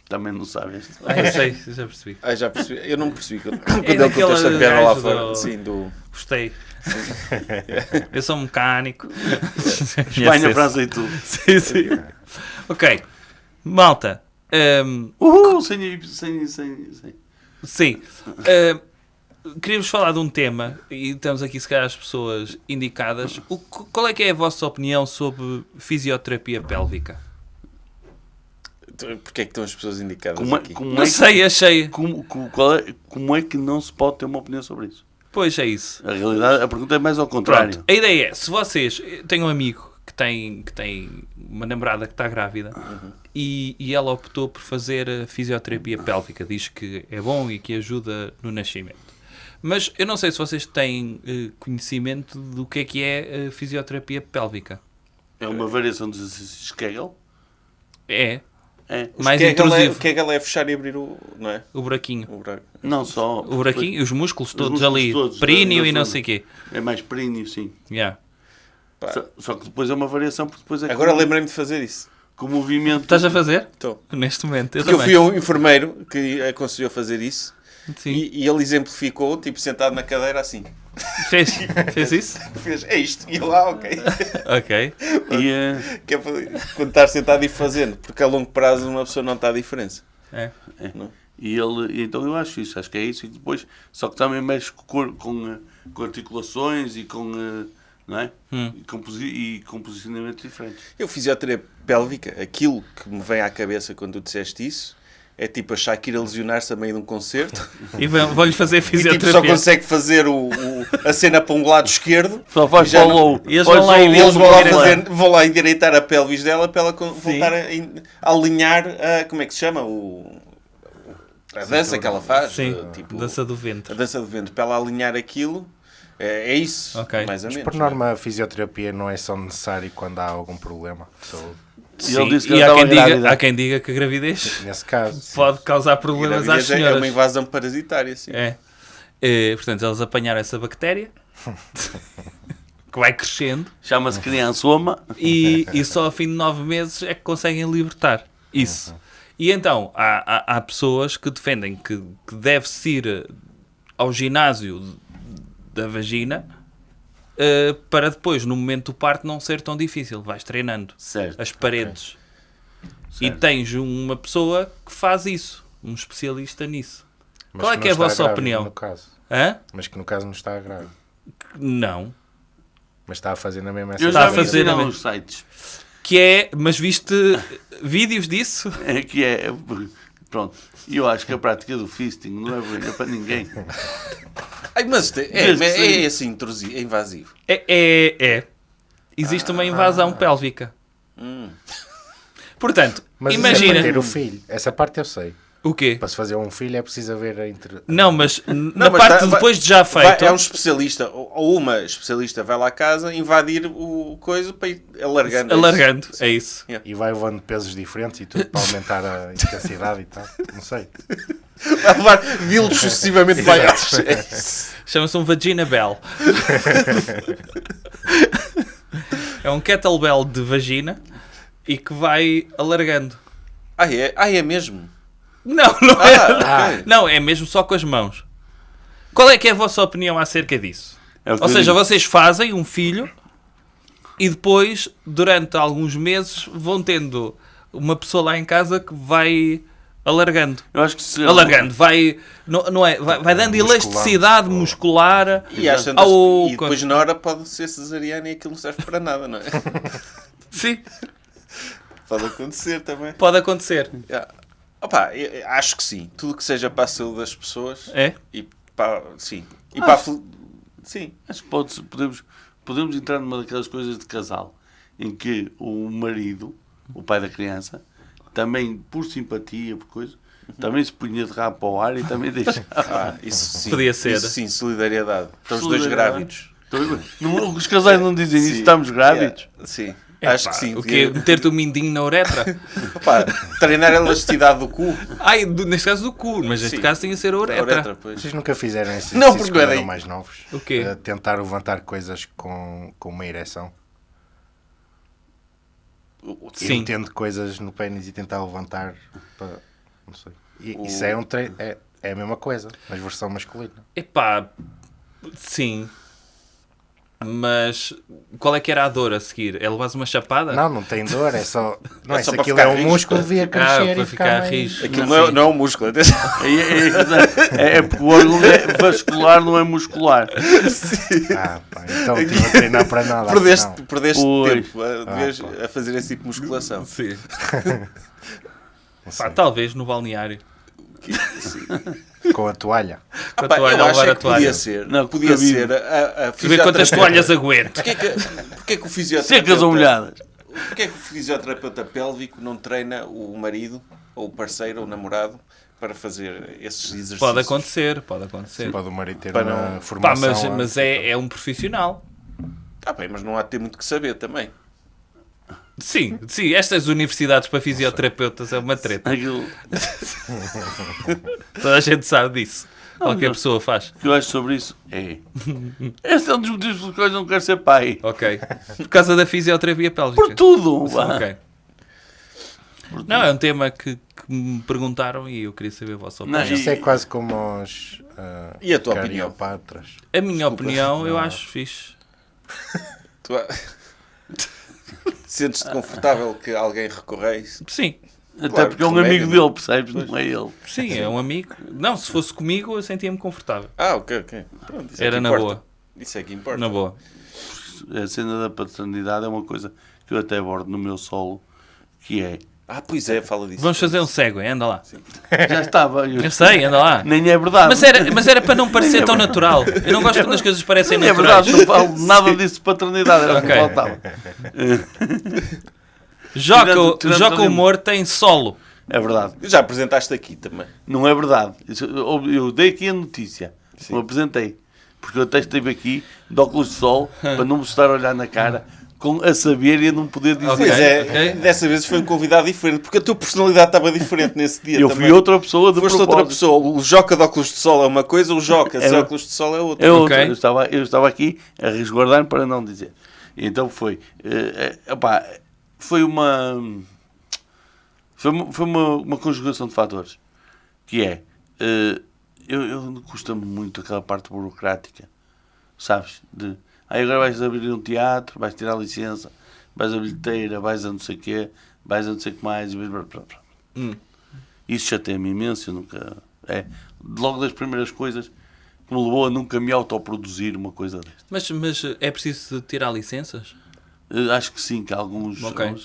Também não sabes.
Eu sei, já percebi.
Já percebi. Eu não percebi quando ele
daquele
contou esta piada lá
gajo
fora.
do-
Sim, do...
Gostei. Eu sou mecânico.
Espanha, França e tudo.
Sim, sim. Ok. Malta.
Sem...
Sim. Queríamos falar de um tema e estamos aqui se calhar as pessoas indicadas. Qual é que é a vossa opinião sobre fisioterapia pélvica?
Porque é que estão as pessoas indicadas aqui?
Não sei, achei.
Como é que não se pode ter uma opinião sobre isso?
Pois é isso.
A realidade, a pergunta é mais ao contrário.
Pronto, a ideia é, se vocês... Eu tenho um amigo que tem uma namorada que está grávida e ela optou por fazer a fisioterapia pélvica. Diz que é bom e que ajuda no nascimento. Mas eu não sei se vocês têm conhecimento do que é a fisioterapia pélvica.
É uma variação dos exercícios Kegel.
É
É.
mais
O que
intrusivo.
é que ela é fechar e abrir o... Não é?
O buraquinho.
O buraco.
Não só.
O buraquinho e os músculos todos
músculos
ali.
todos,
Períneo
na
e não
zona.
sei o quê.
É mais períneo, sim.
Yeah.
Pá.
Só que depois é uma variação, porque depois é
Agora
com,
lembrei-me de fazer isso.
com o movimento.
Estás a fazer?
Estou.
Neste momento. Eu
Porque eu
também.
fui a um enfermeiro que aconselhou fazer isso
Sim.
e ele exemplificou, tipo, sentado na cadeira assim.
Fez isso?
Fez, é isto. E eu, ok.
Ok.
E,
Que é para quando estar sentado e fazendo, porque a longo prazo uma pessoa não está a diferença.
É.
e então eu acho isso, acho que é isso. E depois, só que também mexe com articulações e com. Não é? E com posicionamentos diferentes.
Eu, fisioterapia pélvica, aquilo que me vem à cabeça quando tu disseste isso, é tipo a Shakira lesionar-se a meio de um concerto
E vou-lhe fazer
e tipo,
fisioterapia.
só consegue fazer a cena para um lado esquerdo.
Só faz
Já
follow.
E eles
faz
vão lá e
follow,
Eles vão lá,
Endireitar.
vão lá endireitar a pelvis dela para ela voltar a alinhar como é que se chama? A dança que ela faz.
Sim,
tipo,
dança do
a
vento.
dança do vento. Para ela alinhar aquilo, é isso.
Ok.
Mais ou
Mas
menos.
por norma a fisioterapia não é só necessário quando há algum problema de saúde.
E ele disse que
e
ela
há
estava grávida.
quem diga que a gravidez
Nesse caso, sim.
pode causar
A
problemas às
gravidez é
senhoras.
uma invasão parasitária, sim.
Portanto, eles apanharam essa bactéria que vai crescendo
Chama-se criançoma.
e só a fim de 9 meses é que conseguem libertar isso. E então, há pessoas que defendem que deve-se ir ao ginásio da vagina para depois, no momento do parto, não ser tão difícil. Vais treinando
Certo.
as paredes. E
Certo.
tens uma pessoa que faz isso, um especialista nisso.
Mas
Qual é
não
que é a
está
vossa
grávida,
opinião?
No caso.
Hã?
Mas que no caso não está grave.
Não.
Mas está a fazer na mesma
Eu
Está
já
a
vi
fazer
isso em
a
alguns sites.
Que é, mas viste vídeos disso?
É que é. Pronto. E eu acho que a prática do fisting não é boa para ninguém.
Ai, mas é assim intrusivo, é invasivo.
É. Existe uma invasão pélvica. Portanto,
Mas isso é
imagina.
para ter o filho. Essa parte eu sei.
O quê?
Para se fazer um filho é preciso haver a
Não, mas na
mas
parte depois de já feito.
É um especialista, ou uma especialista vai lá à casa invadir o coisa para ir alargando.
Alargando, é isso.
E vai levando pesos diferentes e tudo para aumentar a intensidade e tal. Não sei.
Vai levar dildos sucessivamente maiores.
Chama-se um Vagina Bell. É um kettlebell de vagina e que vai alargando.
É mesmo?
Não é.
Ok.
Não, é mesmo só com as mãos. Qual é que é a vossa opinião acerca disso?
É o que
Ou
eu
seja,
digo.
vocês fazem um filho e depois, durante alguns meses, vão tendo uma pessoa lá em casa que vai alargando.
Eu acho que se.
Alargando, vai dando elasticidade muscular
E, às tantas-
ao...
e depois na hora pode ser cesariana e aquilo não serve para nada, não é?
Sim,
Pode acontecer também.
pode acontecer.
Opa, eu acho que sim. Tudo que seja para a saúde das pessoas
É?
e para, sim. E para a sim.
Acho que podemos entrar numa daquelas coisas de casal em que o marido, o pai da criança, também por simpatia, por coisa, também se punha de rabo para o ar e também deixava.
Isso sim.
Podia ser.
Isso sim, solidariedade. Estão os dois
Solidariedade.
grávidos.
Os casais não dizem isso,
Sim.
estamos grávidos.
Sim. Acho que sim.
O quê? Meter-te o mindinho na uretra?
Pá, treinar a elasticidade do cu.
Ai, neste caso do cu, mas neste
Sim.
caso tem a ser a
A
uretra.
uretra, pois.
Vocês nunca fizeram esse
Não,
exercício
porque
quando
não é
eram
daí.
mais novos?
O quê?
Tentar levantar coisas com uma ereção?
Sim.
Ir metendo coisas no pênis e tentar levantar para... Não sei. Isso é um treino... É a mesma coisa, mas versão masculina.
Epá, sim. Mas qual é que era a dor a seguir? É levar uma chapada?
Não tem dor, é só... Não é,
só
se
para
aquilo
ficar
é um
rijo.
músculo, devia crescer
para
e
ficar
ficar mais...
rijo.
Aquilo não é um músculo, atenção.
É porque o órgão é vascular, não é muscular.
Ah, pá, então estive a treinar para nada.
Perdeste
Pois.
tempo a fazer esse tipo de musculação.
Sim.
Não
Pá,
sei.
talvez no balneário.
Com a toalha.
Com a
Pá,
toalha,
eu acho
levar
é
a
que
toalha.
podia ser.
Não,
Podia
com
ser a
Ver quantas
fisioterapeuta.
toalhas aguento.
Porquê que o fisioterapeuta...
Secas ou molhadas?
Porquê que o fisioterapeuta pélvico não treina o marido, ou o parceiro, ou o namorado, para fazer esses exercícios?
Pode acontecer, pode acontecer.
Pode o marido ter
Para
uma
não-
Pá,
formação...
mas é um profissional.
Tá bem, mas não há de ter muito que saber também.
Sim, estas universidades para fisioterapeutas é uma treta.
Aquilo
Toda a gente sabe disso. Qualquer
mas-
pessoa faz.
que eu acho sobre isso é. Esse é um dos motivos pelos quais eu não quero ser pai.
Ok. Por causa da fisioterapia pélvica.
Por tudo. vá.
Ok. Não, é um tema que me perguntaram e eu queria saber a vossa opinião.
Não,
Isso é quase como os...
E a tua opinião?
cariopatras.
A minha opinião, eu acho fixe.
Tu sentes-te confortável que alguém recorra a isso?
Sim,
Até
Claro,
porque é um
remédio,
amigo
não?
dele, percebes? Não é ele.
sim, é um amigo. Não, se fosse comigo eu sentia-me confortável.
Ok. Pronto, isso é
Era
que
na
importa.
boa.
Isso é que importa.
Na boa.
A cena da paternidade é uma coisa que eu até abordo no meu solo, que é.
Ah, pois é, fala disso.
Vamos fazer um segue, anda lá.
Já estava.
Eu sei, anda lá.
Nem é verdade.
Mas era para não parecer tão natural. Eu não gosto quando as coisas parecem
Nem é
naturais.
verdade, não falo nada disso de paternidade, era o que
Ok.
me faltava. Tirando
Joca
ali-
Humor tem solo.
É verdade.
Já apresentaste aqui também.
Não é verdade. Eu dei aqui a notícia. Eu apresentei. Porque eu até estive aqui de óculos de sol para não me estar a olhar na cara a saber e a não poder dizer.
Ok.
Pois é,
ok.
dessa vez foi um convidado diferente, porque a tua personalidade estava diferente nesse dia
Eu
também.
fui outra pessoa de
Foste
propósito.
outra pessoa. O Joca de óculos de sol é uma coisa, o Joca sem
É-
óculos de sol é outra.
É outra.
Ok.
Eu estava aqui a resguardar-me para não dizer. E então foi. Epá, foi uma. Foi uma conjugação de fatores. Que é. Eu custa-me muito aquela parte burocrática. Sabes? Aí agora vais abrir um teatro, vais tirar a licença, vais a bilheteira, vais a não sei o quê, vais a não sei o que mais. Isso chateia-me imenso. Eu nunca. Logo das primeiras coisas que me levou a nunca me autoproduzir uma coisa desta.
Mas é preciso tirar licenças?
Acho que sim, que há alguns.
Ok.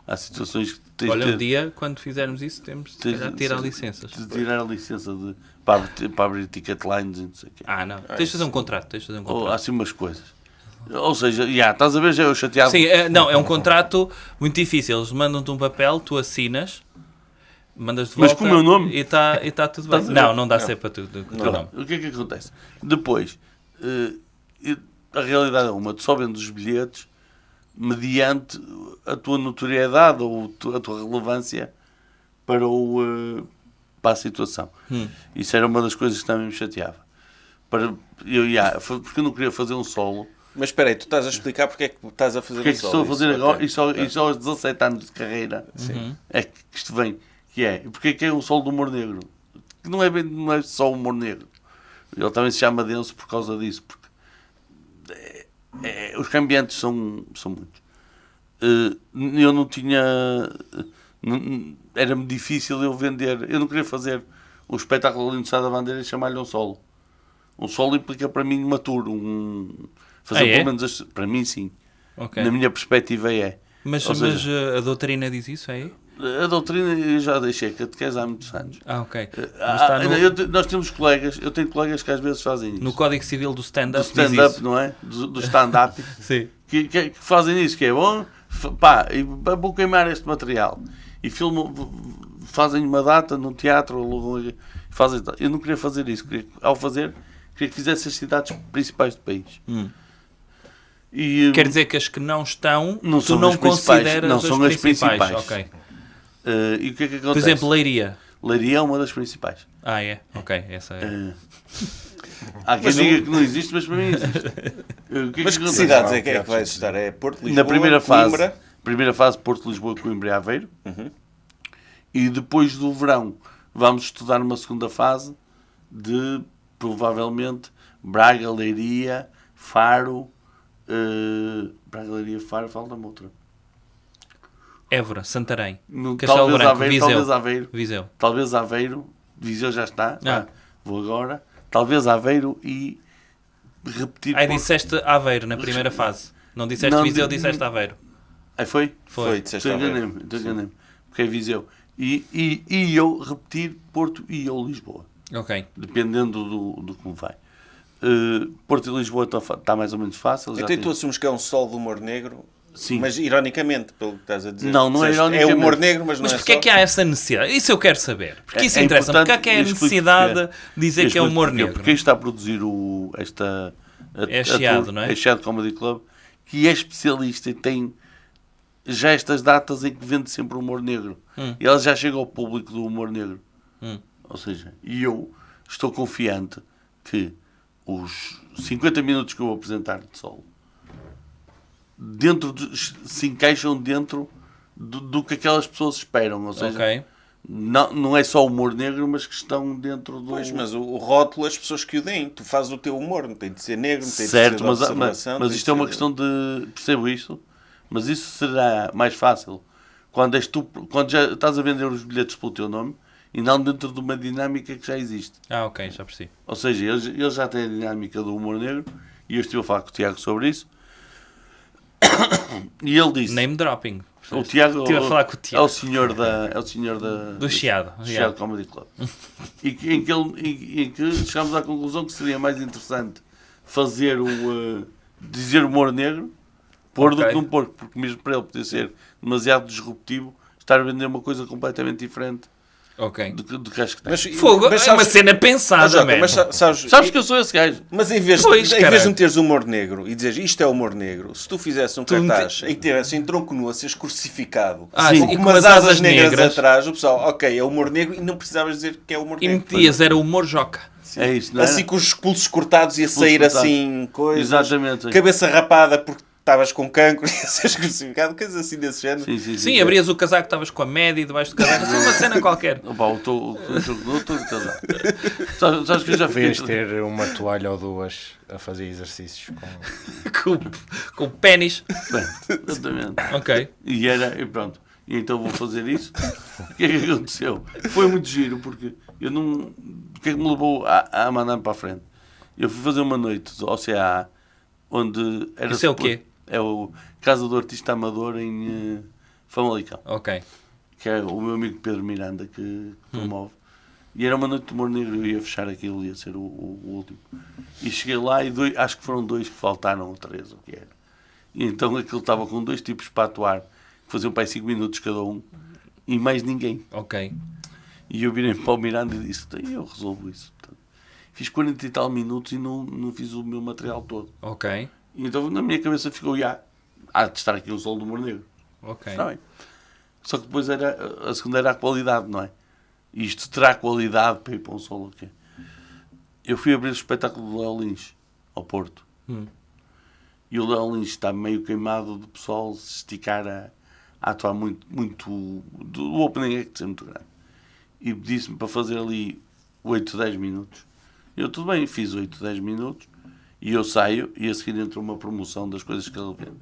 Há situações que tens
Olha,
de
um dia, quando fizermos isso, temos de se calhar, tirar licenças.
de tirar a licença para abrir ticket lines e não sei o quê.
Ah, não. Tens de fazer um contrato. Tens de fazer um
Ou há
contrato.
assim umas coisas. Ou seja, estás a ver, já eu chateado.
Sim, não, é um contrato muito difícil. Eles mandam-te um papel, tu assinas, mandas de volta
Mas com o meu nome?
e está tudo bem.
Estás a ver?
Não dá sempre para tu, o teu nome.
O que é que acontece? Depois, a realidade é uma, tu só vendes os bilhetes mediante a tua notoriedade ou a tua relevância para a situação. Isso era uma das coisas que também me chateava. Porque eu não queria fazer um solo.
Mas espera aí, tu estás a explicar porque é que estás a fazer
Porque é que
isso,
estou a fazer agora,
Ok.
e só aos 17 anos de carreira, é que isto vem, que é, porque é que é um solo do humor negro? Que não é só humor negro. Ele também se chama denso por causa disso, porque os cambiantes são muitos. Eu não tinha... Era-me difícil eu vender. Eu não queria fazer um espetáculo ali no Sá da Bandeira e chamar-lhe um solo. Um solo implica para mim uma tour. Fazer
é?
é?
Tá
pelo menos... Para mim, sim.
Ok.
Na minha perspectiva é.
Mas,
Ou seja,
a doutrina diz isso aí?
a doutrina eu já deixei catequese há muitos anos.
Ah, ok. Mas está
Nós temos colegas, eu tenho colegas que às vezes fazem isso.
no Código Civil do
Do
stand-up diz
stand-up,
isso.
não é? Do stand-up.
Sim.
que fazem isso, que é bom, pá, vou queimar este material. E filmam, fazem uma data num teatro, alugam, fazem. Eu não queria fazer isso. Ao fazer, queria que fizesse as cidades principais do país. E,
Quer dizer que as que não estão,
Não
tu
são
não
as principais,
consideras
não são as principais.
Ok.
e o que é que acontece?
Por exemplo, Leiria.
Leiria é uma das principais.
Ah, é? Ok, essa é.
Há quem diga que não existe, mas para mim existe.
Mas que
acontece?
cidades é que vai estar? É Porto, Lisboa,
Na primeira
Coimbra?
fase, Porto, Lisboa, Coimbra e Aveiro. E depois do verão vamos estudar uma segunda fase de, provavelmente, Braga, Leiria, Faro. Braga, Leiria, Faro, falta-me outra.
Évora, Santarém,
No,
Castelo
talvez,
Branco,
Aveiro,
Viseu.
talvez Aveiro.
Viseu.
Talvez Aveiro. Viseu já está.
Ah.
Vou agora. Talvez Aveiro e repetir.
Aí disseste Aveiro na primeira fase. Não disseste
Não,
Viseu,
di-
disseste Aveiro.
Aí foi?
Foi, disseste
Então
Aveiro.
enganei-me. Porque é Viseu. E eu repetir Porto e eu Lisboa.
Ok.
Dependendo do como vai. Porto e Lisboa está mais ou menos fácil. Já
Então
tem-
tu assumes que é um sol do humor negro,
Sim.
mas ironicamente, pelo que estás a dizer.
Não, não é
Disseste,
ironicamente.
É humor negro, mas não
Mas
é
porquê
só.
é que há essa necessidade? Isso eu quero saber. Porque isso
É
interessa-me. Porquê é
importante,
que é a
eu explico
necessidade
porquê.
de dizer que é humor
Porquê?
negro?
Porque isto está a produzir esta...
É Chiado, não é?
É Chiado Comedy Club, que é especialista e tem já estas datas em que vende sempre humor negro. E ela já chega ao público do humor negro. Ou seja, e eu estou confiante que os 50 minutos que eu vou apresentar de solo se encaixam dentro do que aquelas pessoas esperam. Ou seja,
Ok.
não é só humor negro, mas que estão dentro do...
Pois, mas o rótulo, as pessoas que o deem. Tu fazes o teu humor, não tem de ser negro, não tem
Certo,
de ser de
mas
observação. tem
isto
de
é uma
ser-
questão de... Percebo isto, mas isso será mais fácil quando já estás a vender os bilhetes pelo teu nome e não dentro de uma dinâmica que já existe.
Ah, ok, já percebi.
Ou seja, eles já têm a dinâmica do humor negro e eu estive a falar com o Tiago sobre isso e ele disse...
Name dropping.
O Tiago
Estive a falar com o Tiago.
é o senhor
Do Chiado.
do Chiado Comedy Club. Em que chegámos à conclusão que seria mais interessante fazer dizer humor negro pôr do
Ok.
que um porco, porque mesmo para ele poder ser demasiado disruptivo, estar a vender uma coisa completamente diferente
Ok.
do que acho que tem.
Mas,
Fogo,
mas
é uma
sabes-
cena
Ah,
pensada,
Jota,
mesmo.
mas sabes,
Sabes que eu sou esse gajo?
Mas em vez,
Pois,
em vez de
caralho.
meteres humor negro e dizeres isto é humor negro, se tu fizesse um
Tu
cartaz em que tivesse em tronco nu a seres crucificado
Ah,
com
sim, e com
umas
as
asas
asas
negras,
negras.
atrás, o pessoal, ok, é humor negro e não precisavas dizer que é humor
E
negro.
metias, era humor joca.
É isso, não é?
Assim com os pulsos cortados e a
Pulsos
sair
cortados.
assim coisas.
Exatamente.
Cabeça rapada porque estavas com cancro e a seres crucificado, coisas assim desse género.
Sim, abrias o casaco, estavas com a média e debaixo do casaco. Assim, uma cena qualquer.
Opa, eu estou de casal. Sabes que eu já
Devias
fiz.
ter uma toalha ou duas a fazer exercícios com...
com pênis.
Bem, exatamente.
Ok.
E pronto. E então vou fazer isso. O que é que aconteceu? Foi muito giro, porque eu não... O que é que me levou a mandar-me para a frente? Eu fui fazer uma noite ao CAA, onde era...
Isso é o quê?
É o Casa do Artista Amador em Famalicão,
Ok.
que é o meu amigo Pedro Miranda que promove. E era uma noite de humor negro, eu ia fechar aquilo, ia ser o último. E cheguei lá e acho que foram 2 que faltaram, ou 3, o que era. E então aquilo estava com 2 tipos para atuar, que faziam para aí 5 minutos cada um, e mais ninguém.
Ok.
E eu virei para o Miranda e disse, eu resolvo isso. Portanto, fiz 40 e tal minutos e não fiz o meu material todo.
Ok.
E então na minha cabeça ficou, há de estar aqui um sol do humor negro.
Ok.
Está bem. Só que depois a segunda era a qualidade, não é? E isto terá qualidade para ir para um solo, o quê? Eu fui abrir o espetáculo do Léo Lins, ao Porto. E o Léo Lins está meio queimado do pessoal se esticar a atuar muito. O opening é que ser muito grande. E disse-me para fazer ali 8, 10 minutos. Eu, tudo bem, fiz 8, 10 minutos. E eu saio e a seguir entra uma promoção das coisas que ele vende.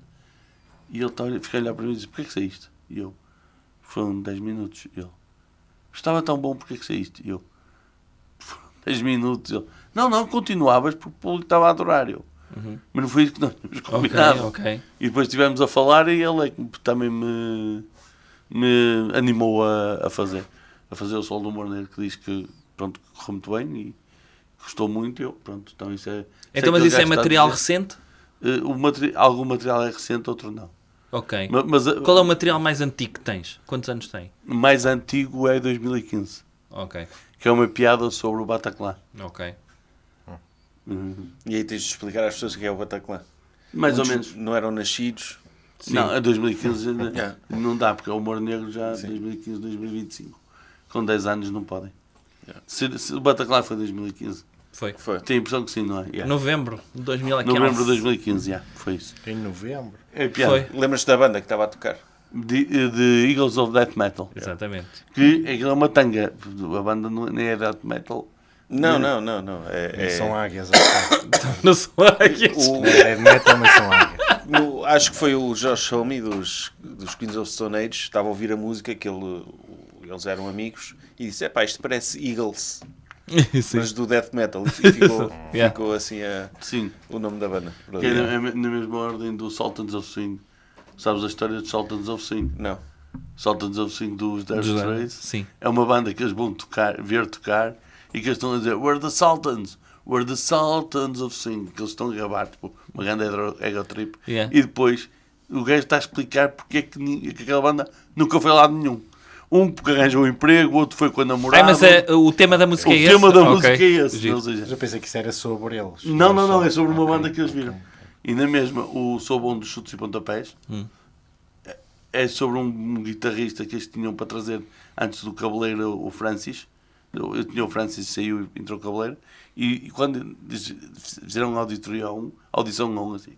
E ele fica a olhar para mim e diz, porquê que saíste? E eu, foram 10 minutos. E ele, estava tão bom, porquê que saíste? E eu, foram 10 minutos. Ele, não, continuavas porque o público estava a adorar. Eu, mas não foi isso que nós tínhamos combinado.
Ok.
E depois estivemos a falar e ele é que também me animou a fazer o Sol do Humor Negro, que diz que pronto, correu muito bem e gostou muito. Eu, pronto, então isso é...
Então, mas isso é material recente?
Algum material é recente, outro não.
Ok.
Mas
Qual é o material mais antigo que tens? Quantos anos tem?
mais antigo é 2015,
Ok.
que é uma piada sobre o Bataclan.
Ok.
E aí tens de explicar às pessoas o que é o Bataclan.
Mais ou
muitos
menos.
não eram nascidos.
Não, a 2015 ainda
Yeah.
não dá, porque é o humor negro já 2015, 2025. Com 10 anos não podem. Se o Bataclan foi 2015,
Foi.
Foi.
tenho a impressão que sim, não é? Yeah.
Novembro de 2015.
Novembro de 2015, foi isso.
Em novembro.
É piada.
Foi.
Lembras-te da banda que estava a tocar?
De Eagles of Death Metal.
Exatamente.
Que aquilo é uma tanga. A banda nem é Death Metal.
Não.
São águias. acho
Não sou aqui.
O-
que é metal, mas são águias.
acho que foi o Josh Homme dos Queens of Stone Age. Estava a ouvir a música que eles eram amigos e disse: epá, isto parece Eagles,
Sim.
mas do Death Metal. E ficou,
Yeah.
ficou assim
Sim.
o nome da banda.
Que é na mesma ordem do Sultans of Swing. Sabes a história dos Sultans of Swing?
Não.
Sultans of Swing dos Dire
Dos
Straits.
Sim.
É uma banda que eles vão ver tocar e que eles estão a dizer We're the Sultans of Swing. Que eles estão a gravar, tipo, uma grande ego trip.
Yeah.
E depois o gajo está a explicar porque é que aquela banda nunca foi lá nenhum. Um porque arranjou um emprego, outro foi com a namorada.
Mas o tema da música
o
é esse?
tema da
Ok.
música é esse.
Giro.
Ou seja,
Mas eu pensei que isso era sobre eles.
não, é sobre uma
Ok.
banda que eles viram. E na mesma, o Sou Bom dos Chutes e Pontapés é sobre um guitarrista que eles tinham para trazer antes do Cabeleiro, o Francis. Eu tinha o Francis, saiu e entrou o Cabeleiro. E quando fizeram audição 1, assim.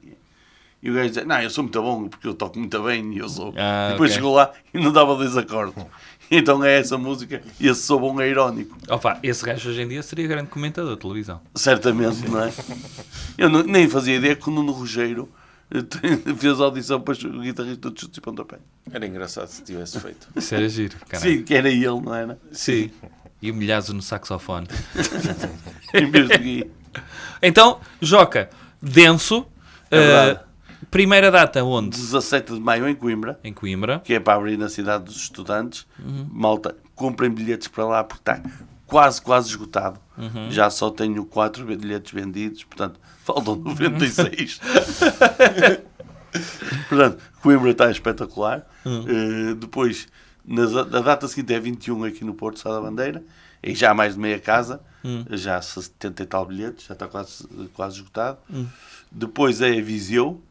E o gajo dizia, não, eu sou muito bom porque eu toco muito bem e eu sou.
Ah,
e depois
ok.
chegou lá e não dava 2 acordes. Então é essa música e esse Sou Bom é irónico.
Opa, esse gajo hoje em dia seria grande comentador de televisão.
Certamente, não é? Eu nem fazia ideia que o Nuno Rogério fez a audição para o guitarrista de Chutes e Pontapé.
Era engraçado se tivesse feito.
Isso era giro, caralho.
Sim, que era ele, não era?
Sim. E o Milhazo no saxofone.
Em vez de Gui.
Então, Joca, denso.
verdade.
Primeira data onde?
17 de maio em Coimbra,
Em Coimbra.
que é para abrir na cidade dos estudantes. Malta, comprem bilhetes para lá porque está quase esgotado. Já só tenho 4 bilhetes vendidos, portanto, faltam 96. Portanto, Coimbra está espetacular. Depois, a data seguinte é 21 aqui no Porto, Sá da Bandeira, e já há mais de meia casa, já 70 e tal bilhetes, já está quase esgotado. Depois é a Viseu,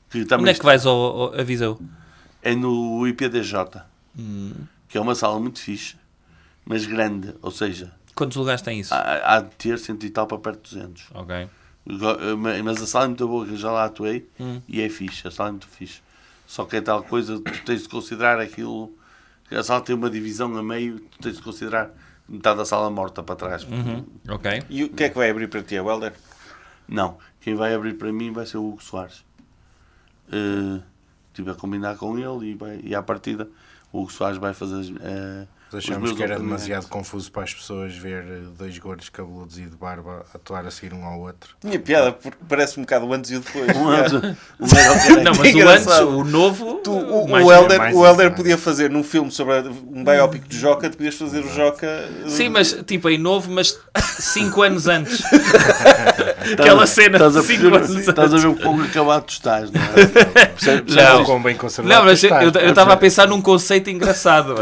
que também
Onde é que vais a Viseu?
é no IPDJ, que é uma sala muito fixe, mas grande, ou seja,
Quantos lugares tem isso?
há de ter 100 e tal para perto de 200.
Ok.
Mas a sala é muito boa, que eu já lá atuei, e é fixe, a sala é muito fixe. Só que é tal coisa, tu tens de considerar aquilo, a sala tem uma divisão a meio, tu tens de considerar metade da sala morta para trás.
Ok.
E o que é que vai abrir para ti? É o Helder?
Não, quem vai abrir para mim vai ser o Hugo Soares. Estive a combinar com ele e à partida o Hugo Soares vai fazer os
Achamos
meus
que era
openings.
demasiado confuso para as pessoas ver 2 gordos cabeludos e de barba atuar a seguir um ao outro.
Tinha piada, porque parece um bocado o antes e o depois.
Um era o que
Não, mas o
engraçado.
antes, o novo.
O
mais-
Helder,
mais
o Helder
interessante.
podia fazer num filme sobre um biopic de Joca, tu podias fazer o Joca.
Sim, mas tipo em novo, mas 5 anos antes. Aquela cena
estás a
de 5
perceber-
anos antes.
Estás a ver o quão acabado tu estás, não é? Percebes?
Não.
Com bem conservado.
Não, mas
tu estás.
eu estava a pensar num conceito engraçado.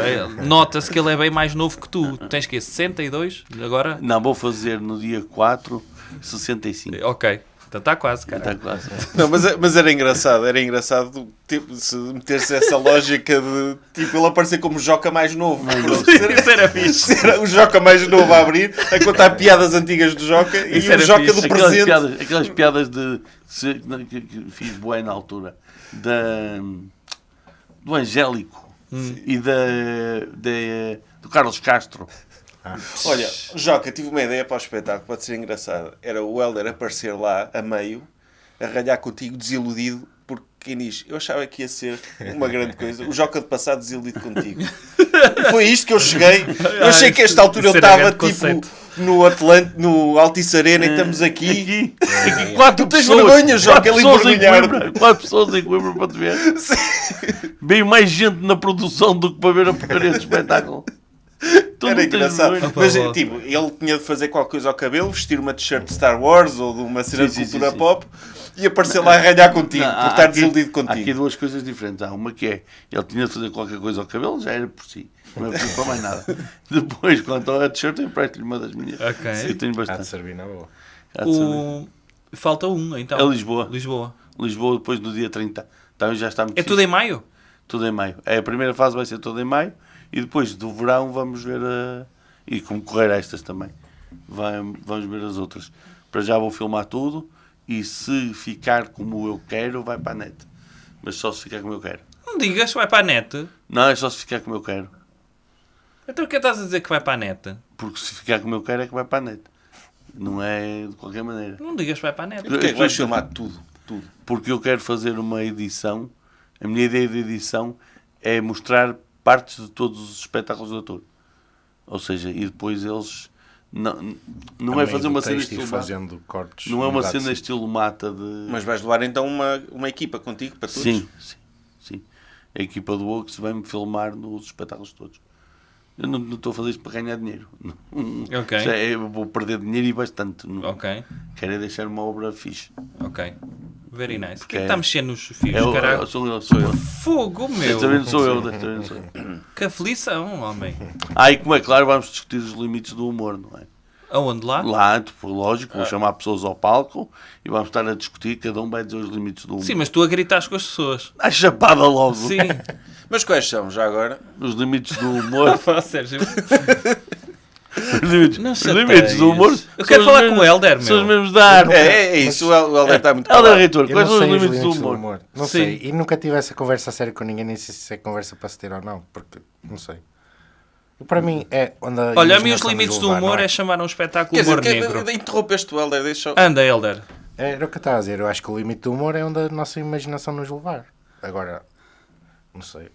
Nota-se que ele é bem mais novo que tu. Tu tens que 62 agora?
Não, vou fazer no dia 4, 65.
Ok. Então está quase, cara.
Está quase.
Não, mas era engraçado tipo, se meter-se essa lógica de tipo, ele aparecer como Joca mais novo.
Isso era fixe.
Ser o Joca mais novo a abrir, a contar piadas antigas do Joca e
Isso
o
era
Joca
fixe.
do presente.
Aquelas piadas que fiz bué na altura do Angélico e do Carlos Castro.
Olha, Joca, tive uma ideia para o espetáculo, pode ser engraçado. Era o Helder aparecer lá a meio, a ralhar contigo, desiludido, porque quem diz, eu achava que ia ser uma grande coisa. O Joca de passado desiludido contigo. E foi isto que eu cheguei. Eu achei que a esta altura eu
isso era
estava
grande
tipo
conceito.
no Altice Arena e estamos aqui.
Aqui 4
Tu tens
pessoas.
vergonha, Joca, ele
4 pessoas em Coimbra para te ver. Veio mais gente na produção do que para ver a porcaria do espetáculo. Tu
Era
não tens
engraçado.
vergonha.
Mas,
Opa,
tipo, ele tinha de fazer qualquer coisa ao cabelo, vestir uma t-shirt de Star Wars ou de uma cena
Sim,
de
sim,
cultura
sim.
pop e aparecer lá a ralhar contigo,
Não,
por
há
estar
aqui-
desiludido
Há aqui
contigo.
2 coisas diferentes. Há uma que é, ele tinha de fazer qualquer coisa ao cabelo, já era por si. Não é preciso para mais nada. Depois, quanto ao t-shirt, eu empresto-lhe uma das minhas.
Ok.
Eu tenho
Há de
bastante.
servir na boa.
Há de saber.
Falta um, então.
É Lisboa.
Lisboa.
Lisboa depois do dia 30. Então já está muito
É tudo em maio?
Tudo em maio. A primeira fase vai ser toda em maio e depois do verão vamos ver e concorrer a estas também. Vamos ver as outras. Para já vou filmar tudo e se ficar como eu quero, vai para a net. Mas só se ficar como eu quero.
Não digas que vai para a net.
Não, é só se ficar como eu quero.
Então o que estás a dizer que vai para a net?
Porque se ficar como eu quero é que vai para a net. Não é de qualquer maneira.
Não digas que vai para a net.
Porquê é que vais filmar tudo? Tudo.
Porque eu quero fazer uma edição. A minha ideia de edição é mostrar partes de todos os espetáculos do ator. Ou seja, e depois eles... Não é fazer uma cena estilo mata.
Fazendo cortes.
Não é uma cena estilo mata de...
Mas vais levar então uma equipa contigo para todos?
Sim. A equipa do Oaks vai-me filmar nos espetáculos todos. Eu não estou a fazer isto para ganhar dinheiro.
Ok.
Eu vou perder dinheiro e bastante.
Ok.
Quero é deixar uma obra fixe.
Ok. Very nice.
Porque
Quem é que está mexendo nos fios,
Eu
caralho?
sou eu.
Fogo, meu.
Desta vez não sou eu.
Que aflição, homem.
E como é claro, vamos discutir os limites do humor, não é?
Aonde lá?
Lá, tipo, lógico, vou chamar pessoas ao palco e vamos estar a discutir, cada um vai dizer os limites do humor.
Sim, mas tu a gritares com as pessoas.
A chapada logo.
Sim.
Mas quais são, já agora?
Os limites do humor.
Fala, Sérgio. Não
Os limites do humor.
Eu quero falar com o Helder, meu.
São os mesmos da arte.
É isso, o Helder está muito
Helder
calado.
Reitor,
Eu
quais
não
são os
sei
limites do humor?
Não
Sim.
sei. E nunca tive essa conversa a sério com ninguém, nem sei se é conversa para se ter ou não. Porque, não sei. Para mim é onde a
Olha, a mim os
imaginação
limites
nos
do
levar,
humor
não
é chamar um espetáculo
Quer
humor
dizer,
negro.
interrompeste o Helder, deixa...
Anda, Helder.
Era o que eu estava a dizer. Eu acho que o limite do humor é onde a nossa imaginação nos levar. Agora, não sei.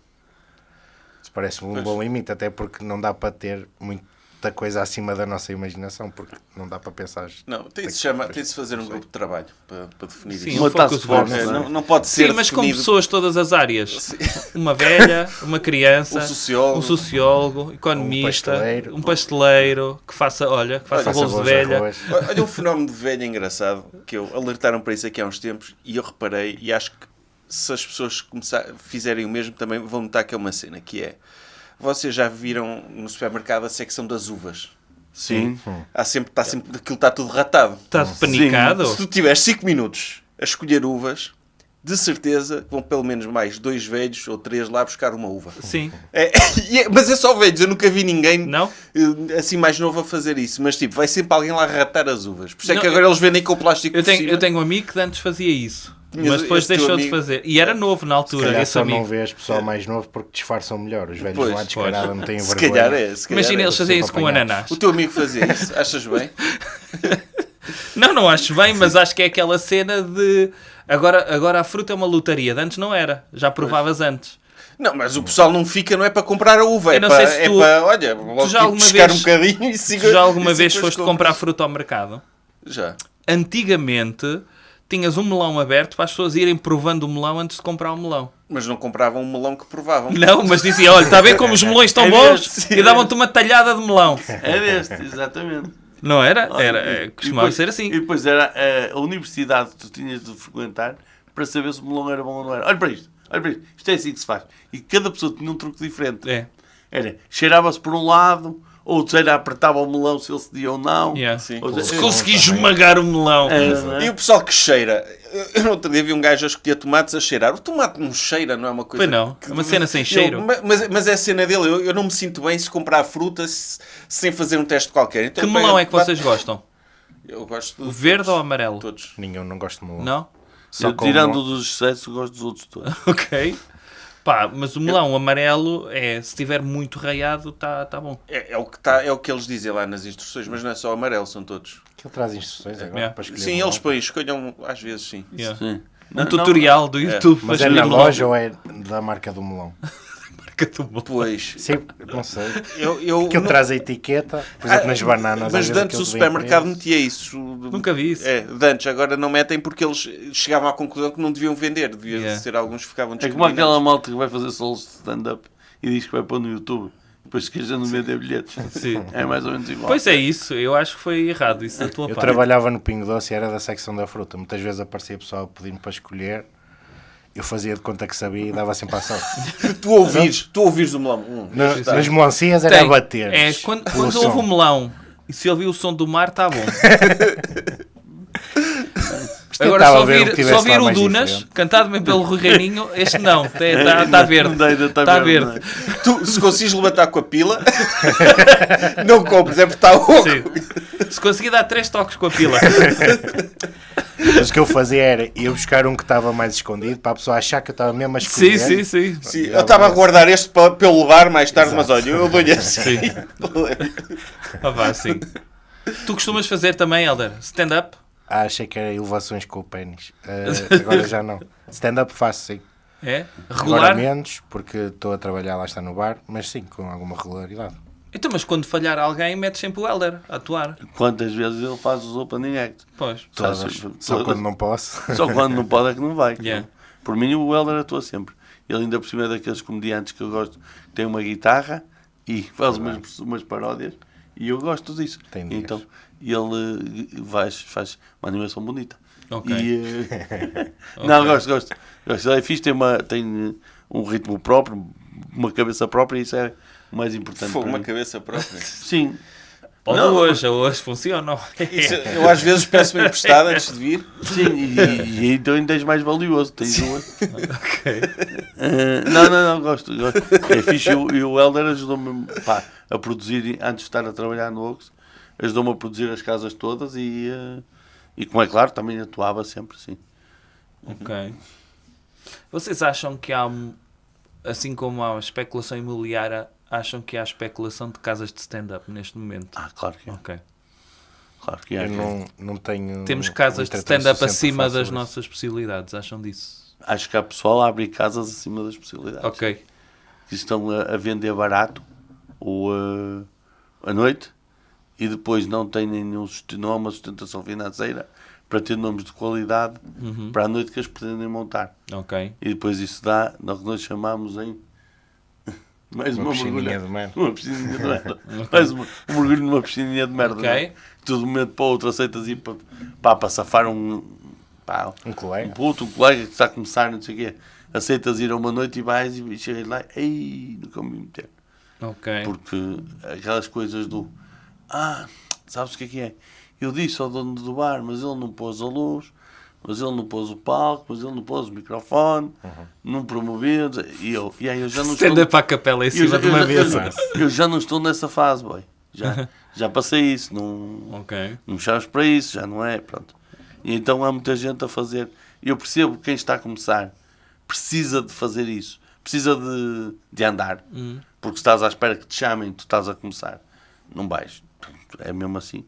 Isso parece-me um bom limite, até porque não dá para ter muita coisa acima da nossa imaginação, porque não dá para pensar.
Não, tem de se fazer um grupo de trabalho para definir
Sim,
isso.
Uma
um focus
task force,
group.
não é?
Não pode ser
Sim, mas com
definido...
pessoas de todas as áreas. Uma velha, uma criança,
Um sociólogo.
economista,
pasteleiro.
um pasteleiro que faça bolos de velha.
Olha um fenómeno de velha engraçado, que alertaram para isso aqui há uns tempos, e eu reparei, e acho que se as pessoas fizerem o mesmo, também vão notar que é uma cena, que é... Vocês já viram no supermercado a secção das uvas?
Sim.
Aquilo está tudo ratado.
Está panicado?
Se tu tiveres 5 minutos a escolher uvas, de certeza vão pelo menos mais 2 velhos ou 3 lá buscar uma uva.
Sim.
Mas é só velhos, eu nunca vi ninguém
Não?
assim mais novo a fazer isso. Mas tipo, vai sempre alguém lá ratar as uvas. Por isso é
Não,
que agora eles vendem com o plástico
Eu
por cima.
tenho um amigo que antes fazia isso.
Tinhas
Mas depois
esse teu
deixou de
amigo?
fazer. E era novo na
Se
altura,
calhar
esse
só não
amigo.
vês pessoal mais novo porque disfarçam melhor. Os velhos
Pois,
lá descarada não têm
Se
vergonha.
calhar é. se calhar
Imagina
é.
eles fazerem isso
sempre
com
apanhados.
ananás.
O teu amigo fazia isso, achas bem?
Não acho bem, mas acho que é aquela cena de... Agora a fruta é uma lotaria. De antes não era. Já provavas antes.
Não, mas o pessoal não fica, não é para comprar a uva,
Eu
é
não
para,
sei se tu-
olha, logo
já alguma
pescar
vez-
um bocadinho e siga.
Tu já alguma
e
vez
depois
foste
compras.
comprar fruta ao mercado?
Já.
Antigamente tinhas um melão aberto para as pessoas irem provando o melão antes de comprar o melão.
Mas não compravam um melão que provavam.
Não, mas dizia, olha, está a ver como os melões estão
É
bons?
desse.
E davam-te uma talhada de melão.
É deste, exatamente.
Não era?
E
Costumava
depois-
ser assim.
E depois era a universidade que tu tinhas de frequentar para saber se o melão era bom ou não era. Olha para isto. Isto é assim que se faz. E cada pessoa tinha um truque diferente.
É.
Era, cheirava-se por um lado, outro era apertava o melão se ele cedia ou não.
Yeah.
Sim.
Outro-
Se consegui esmagar o melão.
não é?
E o pessoal que cheira. Eu no outro dia vi um gajo a escolher tomates a cheirar. O tomate não cheira, não é uma coisa...
Pois não, é uma cena sem cheiro.
Mas é a cena dele. Eu não me sinto bem se comprar fruta sem fazer um teste qualquer. Então
Que
eu pego
melão
o
é que
tomate-
vocês gostam?
Eu gosto
O
de
verde
todos.
ou amarelo?
Todos.
Nenhum, não gosto de melão.
Não?
Só
Eu,
com
tirando
melão.
dos excessos, gosto dos outros todos.
Ok. Pá, mas o melão amarelo se estiver muito raiado, tá bom.
É o que eles dizem lá nas instruções, mas não é só amarelo, são todos.
Aquilo traz instruções agora
Yeah.
para escolher
Sim,
melão.
eles põem, escolham às vezes, sim.
Yeah.
Sim.
Um tutorial do YouTube
Mas
para
é na
escolher melão.
loja ou é da marca do melão?
Marca do melão.
Pois.
Sim, não sei.
Eu
Aquilo traz a etiqueta, por exemplo, nas bananas.
Mas
às vezes
de antes
aquilo
o
vem
supermercado
preso.
metia isso.
Nunca vi isso.
É, de antes, agora não metem porque eles chegavam à conclusão que não deviam vender. Devia
Yeah.
ser alguns que ficavam
É como
discriminados.
aquela malta que vai fazer solos de stand-up e diz que vai pôr no YouTube. Depois que a gente não vender bilhetes.
Sim.
É mais ou menos igual.
Pois é isso, eu acho que foi errado isso da tua
Eu
parte.
trabalhava no Pingo Doce e era da secção da fruta. Muitas vezes aparecia pessoal pedindo para escolher. Eu fazia de conta que sabia e dava sempre a sorte.
Tu ouvires o melão.
Nas melancias era a bater.
É, quando ouve o melão e se ouvir o som do mar, está bom. Agora,
Tentava
só
ver o que
vir,
tivesse
só vir
lá
o
mais
Dunas,
diferente.
cantado mesmo pelo Rui Reininho, este não, está verde. Está verde.
não é?
Tu, se conseguires levantar com a pila, não compres, é porque está oco.
Sim. Se conseguir dar 3 toques com a pila.
Mas o que eu fazia era ir buscar um que estava mais escondido para a pessoa achar que eu estava mesmo a escolher.
Sim.
Sim, eu estava a guardar este para eu levar mais tarde, mas olha, eu dou-lhe assim.
Ah, vá, sim. Tu costumas fazer também, Helder, stand-up?
Achei que era elevações com o pênis. Agora já não. Stand-up faço, sim.
É?
Agora
Regular?
menos, porque estou a trabalhar lá está no bar, mas sim, com alguma regularidade.
Então, mas quando falhar alguém, metes sempre o Helder a atuar.
Quantas vezes ele faz os opening acts?
Pois.
Todas. Só quando não posso.
Só quando não pode é que não vai.
Yeah.
Por mim o Helder atua sempre. Ele ainda por cima é daqueles comediantes que eu gosto, tem uma guitarra e faz umas paródias e eu gosto disso.
Tem dias.
Então ele faz uma animação bonita.
Ok.
E, não, gosto. Ele é fixe, tem um ritmo próprio, uma cabeça própria e isso é o mais importante.
Foi
para
uma
mim.
cabeça própria.
Sim.
Ou
Não.
hoje funcionam.
Isso, eu às vezes peço-me emprestado antes de vir.
Sim, e então ainda és mais valioso, tens uma.
Ok.
Não, gosto. É fixe e o Helder ajudou-me a produzir, antes de estar a trabalhar no Oaks, ajudou-me a produzir as casas todas e como é claro, também atuava sempre, sim.
Ok. Vocês acham que há, assim como há especulação imobiliária, acham que há especulação de casas de stand-up neste momento?
Claro que é.
Ok.
Claro que é.
Eu não tenho...
Temos casas de
literatura
stand-up
suficiente
acima
para falar
das
sobre
nossas possibilidades, acham disso?
Acho que há pessoal a abrir casas acima das possibilidades.
Ok.
Que estão a vender barato ou à noite e depois não têm não há uma sustentação financeira para ter nomes de qualidade para a noite que eles pretendem montar.
Ok.
E depois isso dá, nós chamamos em mais
Uma
uma
piscininha
mergulha.
de merda.
Uma piscininha de merda. Mais um mergulho numa piscininha de merda.
Ok.
Não é? De um momento para o outro aceitas ir para safar um
colega.
puto, um colega que está a começar, não sei o quê. Aceitas ir a uma noite e vais e chegas lá, ei, nunca me meter.
Ok.
Porque aquelas coisas do sabes o que é? Eu disse ao dono do bar, mas ele não pôs a luz, mas ele não pôs o palco, mas ele não pôs o microfone, não promoveu, e aí eu já não estou...
Stand-up para a capela em cima de uma mesa.
Eu já não estou nessa fase, boy. Já passei isso, não
Ok.
me chaves para isso, já não é, pronto. E então há muita gente a fazer. Eu percebo que quem está a começar precisa de fazer isso, precisa de andar, porque se estás à espera que te chamem, tu estás a começar, não vais, é mesmo assim.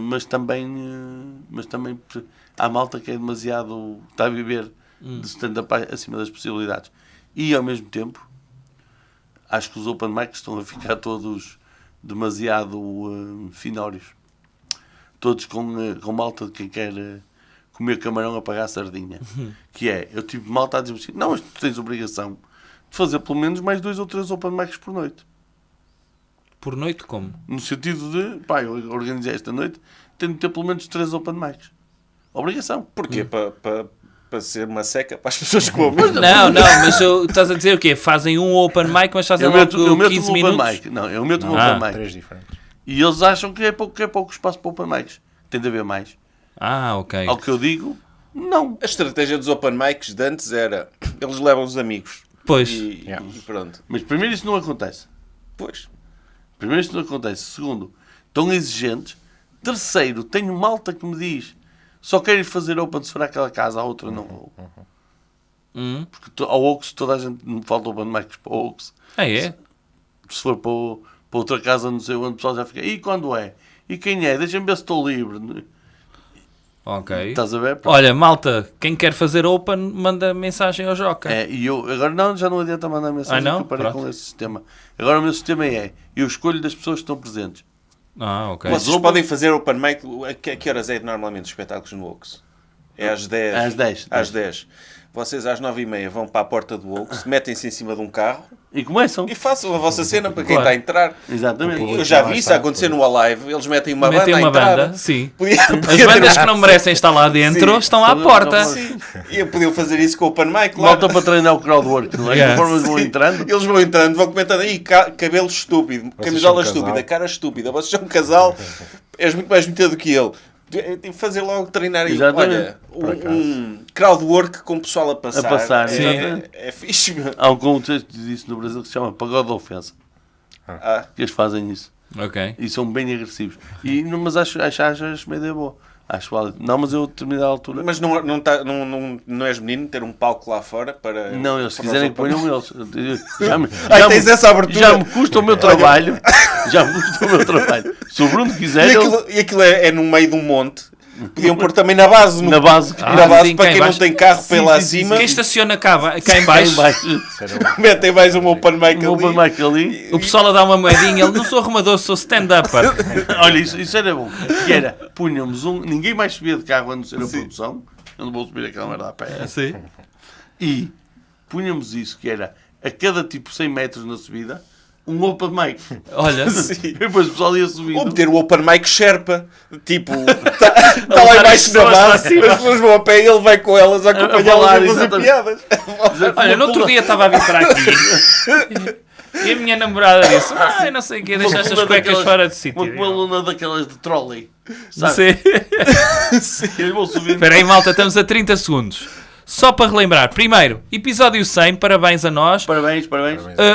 Mas também há malta que é demasiado, está a viver de stand-up acima das possibilidades. E ao mesmo tempo, acho que os open mics estão a ficar todos demasiado finórios. Todos com malta de quem quer comer camarão a pagar a sardinha. Que é, eu tive malta a dizer assim, não, mas tu tens obrigação de fazer pelo menos mais 2 ou 3 open mics por noite.
Por noite como?
No sentido de, eu organizei esta noite, tenho de ter pelo menos 3 open mics. Obrigação.
Porquê? Para ser uma seca para as pessoas que comem.
Não, mas estás a dizer o quê? Fazem um open mic, mas fazem
Eu
logo
meto
15
um
minutos?
open mic. Não, eu meto um open mic.
3 diferentes.
E eles acham que é pouco espaço para open mics. Tem de haver mais.
Ok.
Ao que eu digo, não.
A estratégia dos open mics de antes era, eles levam os amigos.
Pois.
E pronto.
Mas primeiro isso não acontece.
Pois.
Primeiro isto não acontece. Segundo, estão exigentes. Terceiro, tenho malta que me diz só quero ir fazer open se for àquela casa, à outra não vou. Porque ao Oaks toda a gente me falta open mics para o Oaks.
É?
Se for para outra casa não sei onde, o pessoal já fica, e quando é? E quem é? Deixa-me ver se estou livre.
Ok.
Estás a ver? Pronto.
Olha, malta, quem quer fazer open, manda mensagem ao Joca.
E eu agora já não adianta mandar mensagem,
não?
que eu parei
Pronto.
com esse sistema. Agora o meu sistema eu escolho das pessoas que estão presentes.
Ok.
Mas
Vocês podem fazer open mic, a que horas é normalmente os espetáculos no Oaks? É às 10?
Às 10.
Às 10. Vocês às 9h30 vão para a porta do Oaks, metem-se em cima de um carro
E começam.
e façam a vossa cena para quem
Claro.
está a entrar.
Exatamente.
Eu já vi isso acontecer no Alive, eles metem uma
Metem
banda
uma
a entrar.
banda, sim.
Podia
As bandas que não merecem estar lá dentro
Sim.
estão à porta.
Sim.
E podiam fazer isso com o open mic lá.
Malta para treinar o crowdwork, não é?
Yeah.
Conforme vão entrando.
Eles vão entrando, vão comentando aí, cabelo estúpido, camisola
são um
estúpida,
casal.
cara estúpida, vocês são um casal, és muito mais metido do que ele. Fazer logo treinar aí.
Exatamente.
Olha, um crowdwork com o pessoal a passar.
A passar,
Sim.
É fixe, meu.
Há um contexto disso no Brasil que se chama pagode de ofensa. Que eles fazem isso.
Ok.
E são bem agressivos. Mas acho uma ideia boa. Acho válido. Não, mas eu a determinada altura.
Mas não és menino ter um palco lá fora para...
Não, eles se
para
quiserem
nós-
ponham eles.
tens essa abertura.
Já me custa o meu trabalho. Já me custa o meu trabalho. Se o Bruno quiser,
E aquilo é no meio de um monte. Podiam pôr também na base.
na base.
Na base,
sim,
para
cá
quem
em
não
baixo.
tem carro para ir lá
sim,
acima.
Quem estaciona cá em
Cá
baixo,
em baixo.
Metem mais um open mic
Um open
ali.
mic ali.
o pessoal a dar uma moedinha, ele não sou arrumador, sou stand-upper.
Olha, isso era bom. Que era, punhamos ninguém mais subia de carro a não ser a produção. Eu não vou subir aquela merda a pé.
Sim.
E punhamos isso, que era a cada tipo 100 metros na subida, um open mic.
Olha,
E depois o pessoal ia subindo.
Ou meter o open mic Sherpa. Tipo, está lá embaixo na base, as pessoas vão a pé e ele vai com elas a
falar,
acompanhá-las a fazer
exatamente.
piadas.
olha, no outro dia estava a vir para aqui e a minha namorada disse: eu não sei o que, deixa estas cuecas fora de sítio.
Uma coluna daquelas de trolley. Sabe?
Sim.
Eles vão subindo.
Espera aí, malta, estamos a 30 segundos. Só para relembrar, primeiro, episódio 100, parabéns a nós.
Parabéns.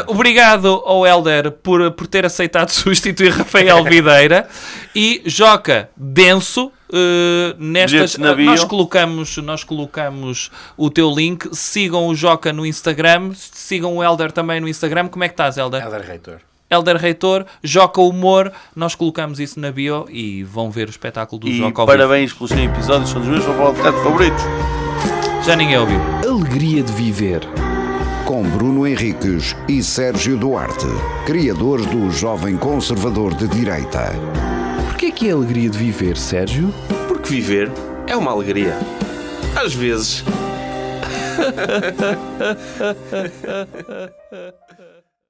Obrigado ao Hélder por ter aceitado substituir Rafael Videira. E Joca Denso,
Bilhetes na bio.
nós colocamos o teu link. Sigam o Joca no Instagram, sigam o Hélder também no Instagram. Como é que estás, Hélder?
Hélder Reitor.
Hélder Reitor, Joca Humor, nós colocamos isso na bio e vão ver o espetáculo do
E
Joca ao vivo.
parabéns pelos 100 episódios, são dos meus podcasts favoritos.
Já ninguém ouviu.
Alegria de Viver. Com Bruno Henriques e Sérgio Duarte, criadores do Jovem Conservador de Direita.
Porquê que é a alegria de viver, Sérgio?
Porque viver é uma alegria. Às vezes.